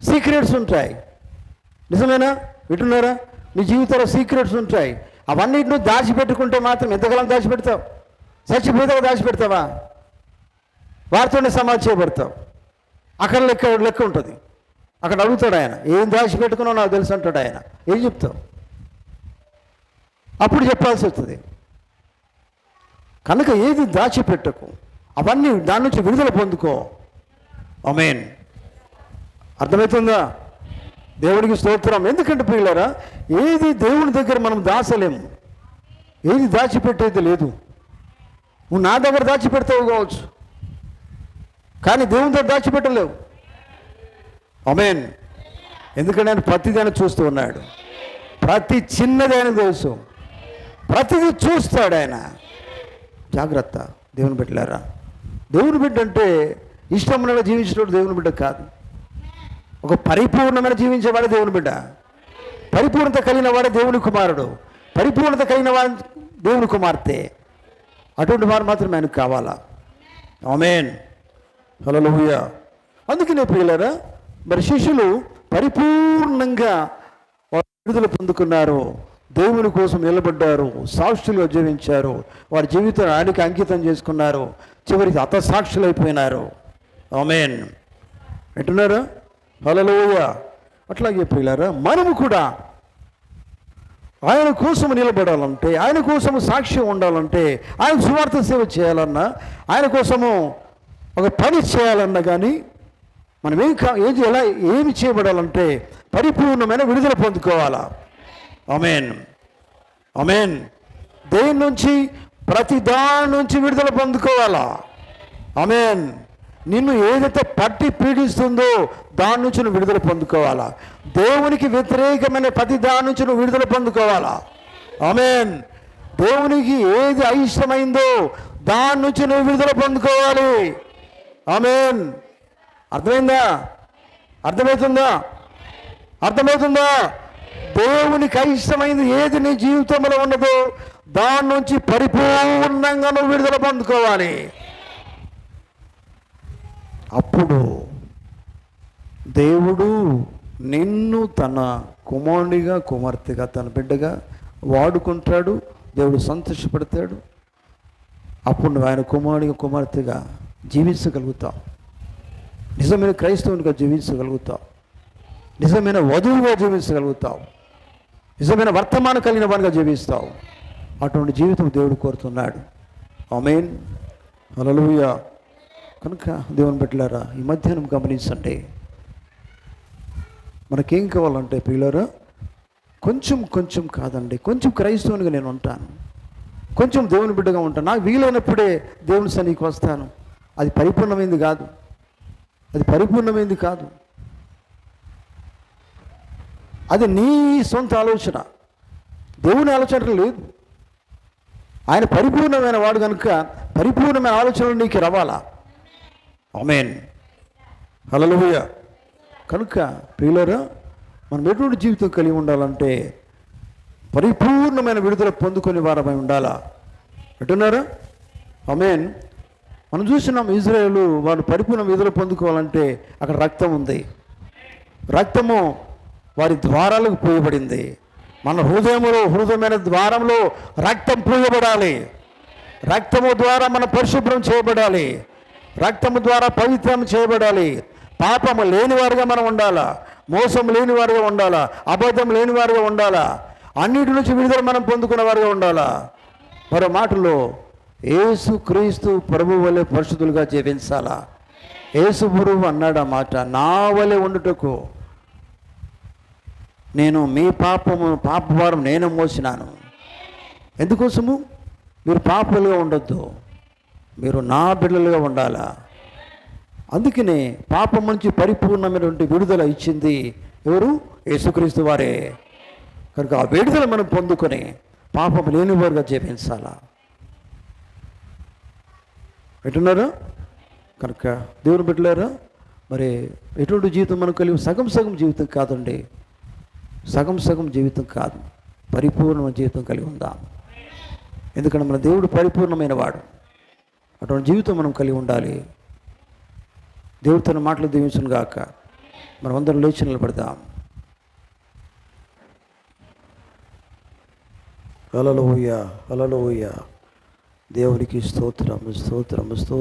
Speaker 1: సీక్రెట్స్ ఉంటాయి. నిజమేనా? వింటున్నారా? నీ జీవితంలో సీక్రెట్స్ ఉంటాయి. అవన్నిటిని దాచిపెట్టుకుంటే మాత్రం ఎంతకాలం దాచిపెడతావు? చచ్చిపోతావు దాచిపెడతావా? వారితోనే సమాధి చేయబడతావు. అక్కడ లెక్క ఉంటుంది. అక్కడ అడుగుతాడు ఆయన, ఏం దాచిపెట్టుకున్నావు నాకు తెలుసు అంటాడు ఆయన. ఏం చెప్తావు? అప్పుడు చెప్పాల్సి వస్తుంది. కనుక ఏది దాచిపెట్టకు, అవన్నీ దాని నుంచి విడుదల పొందుకో. ఆమేన్. అర్థమవుతుందా? దేవుడికి స్తోత్రం. ఎందుకంటే ప్రియులారా, ఏది దేవుని దగ్గర మనం దాచలేము, ఏది దాచిపెట్టేది లేదు. నువ్వు నా దగ్గర దాచిపెడతావు కావచ్చు, కానీ దేవుని దగ్గర దాచిపెట్టలేవు. ఆమేన్. ఎందుకంటే ఆయన ప్రతిదాన్ని చూస్తూ ఉన్నాడు. ప్రతి చిన్నది ఆయన తెలుసు, ప్రతిదీ చూస్తాడు ఆయన. జాగ్రత్త దేవుని బిడ్డలారా. దేవుని బిడ్డ అంటే ఇష్టమున్నగా జీవించినప్పుడు దేవుని బిడ్డ కాదు. ఒక పరిపూర్ణమైన జీవించేవాడే దేవుని బిడ్డ. పరిపూర్ణత కలిగిన వాడే దేవుని కుమారుడు, పరిపూర్ణత కలిగిన వాడు దేవుని కుమార్తె. అటువంటి వారు మాత్రమే ఆయనకు కావాలా. ఆమేన్. హల్లెలూయా. అందుకనే ప్రియులారా, మరి శిష్యులు పరిపూర్ణంగా విడుదల పొందుకున్నారు, దేవుని కోసం నిలబడ్డారు, సాక్షులుగా జీవించారు, వారి జీవితాన్ని ఆయనకి అంకితం చేసుకున్నారు, చివరికి హతసాక్షులు అయిపోయినారు. ఆమేన్. వింటున్నారా? హల్లెలూయా. అట్లాగే ప్రియులారా, మనము కూడా ఆయన కోసం నిలబడాలంటే, ఆయన కోసము సాక్ష్యం ఉండాలంటే, ఆయన సువార్త సేవ చేయాలన్నా, ఆయన కోసము ఒక పని చేయాలన్నా కానీ మనం ఏమి చేయబడాలంటే పరిపూర్ణమైన విడుదల పొందుకోవాలా. ఆమేన్. ఆమేన్. దేని నుంచి? ప్రతి దాని నుంచి విడుదల పొందుకోవాలా. ఆమేన్. నిన్ను ఏదైతే పట్టి పీడిస్తుందో దాని నుంచి నువ్వు విడుదల పొందుకోవాలా. దేవునికి వ్యతిరేకమైన ప్రతి దాని నుంచి నువ్వు విడుదల పొందుకోవాలా. ఆమేన్. దేవునికి ఏది అయిష్టమైందో దాని నుంచి నువ్వు విడుదల పొందుకోవాలి. ఆమేన్. అర్థమైందా? అర్థమవుతుందా? అర్థమవుతుందా? దేవునికి అయిష్టమైంది ఏది నీ జీవితంలో ఉన్నదో దాని నుంచి పరిపూర్ణంగా నువ్వు విడుదల పొందుకోవాలి. అప్పుడు దేవుడు నిన్ను తన కుమారునిగా, కుమార్తెగా, తన బిడ్డగా వాడుకుంటాడు. దేవుడు సంతోషపడతాడు. అప్పుడు నువ్వు ఆయన కుమారునిగా, కుమార్తెగా జీవించగలుగుతావు. నిజమైన క్రైస్తవునిగా జీవించగలుగుతావు. నిజమైన వధువుగా జీవించగలుగుతావు. నిజమైన వర్తమానం కలిగిన వానిగా జీవిస్తావు. అటువంటి జీవితం దేవుడు కోరుతున్నాడు. ఆమేన్. హల్లెలూయా. కనుక దేవుని బిడ్డలారా, ఈ మధ్యాహ్నం గమనించండి. మనకేం కావాలంటే ప్రియులారా, కొంచెం కొంచెం కాదండి, కొంచెం క్రైస్తవునిగా నేను ఉంటాను, కొంచెం దేవుని బిడ్డగా ఉంటాను, నాకు వీలైనప్పుడే దేవుని సన్నిధికి వస్తాను. అది పరిపూర్ణమైంది కాదు, అది పరిపూర్ణమైంది కాదు. అది నీ సొంత ఆలోచన, దేవుని ఆలోచన లేదు. ఆయన పరిపూర్ణమైన వాడు కనుక పరిపూర్ణమైన ఆలోచనలు నీకు రావాలా. ఆమేన్. హల్లెలూయా. కనుక ప్రియులారా, మనం ఎటువంటి జీవితం కలిగి ఉండాలంటే పరిపూర్ణమైన విడుదల పొందుకొని వారమై ఉండాలా. అంటున్నారా? ఆమేన్. మనం చూస్తున్నాం, ఇజ్రాయేలు వాళ్ళు పరిపూర్ణ విడుదల పొందుకోవాలంటే అక్కడ రక్తం ఉంది. రక్తము వారి ద్వారాలకు పూయబడింది. మన హృదయమైన ద్వారంలో రక్తం పూయబడాలి. రక్తము ద్వారా మనం పరిశుభ్రం చేయబడాలి. రక్తము ద్వారా పవిత్రం చేయబడాలి. పాపము లేనివారుగా మనం ఉండాలా, మోసం లేనివారుగా ఉండాలా, అబద్ధం లేనివారుగా ఉండాలా, అన్నిటి నుంచి విడుదల మనం పొందుకున్న వారుగా ఉండాలా. మరో మాటలో యేసు క్రీస్తు ప్రభు వలె పరిశుద్ధులుగా జీవించాలా. యేసు గురువు అన్నాడు ఆ మాట, నా వలె ఉండుటకు నేను మీ పాపభారం నేను మోసినాను. ఎందుకోసము? మీరు పాపులుగా ఉండొద్దు, మీరు నా బిడ్డలుగా ఉండాలా. అందుకనే పాపం నుంచి పరిపూర్ణమైనటువంటి విడుదల ఇచ్చింది ఎవరు? యేసుక్రీస్తు వారే. కనుక ఆ విడుదల మనం పొందుకొని పాపం లేనివారుగా జీవించాలా. వింటున్నారా? కనుక దేవుని బిడ్డలారా, మరి ఎటువంటి జీవితం మనం కలిగి సగం సగం జీవితం కాదండి, సగం సగం జీవితం కాదు, పరిపూర్ణమైన జీవితం కలిగి ఉందాం. ఎందుకంటే మన దేవుడు పరిపూర్ణమైన వాడు. అటువంటి జీవితం మనం కలిగి ఉండాలి. దేవుడు తన మాటలు దీవించును గాక. మనం అందరం లేచి నిలబడదాం. హల్లెలూయా, హల్లెలూయా. దేవునికి స్తోత్రం, స్తోత్రం, స్తోత్రం.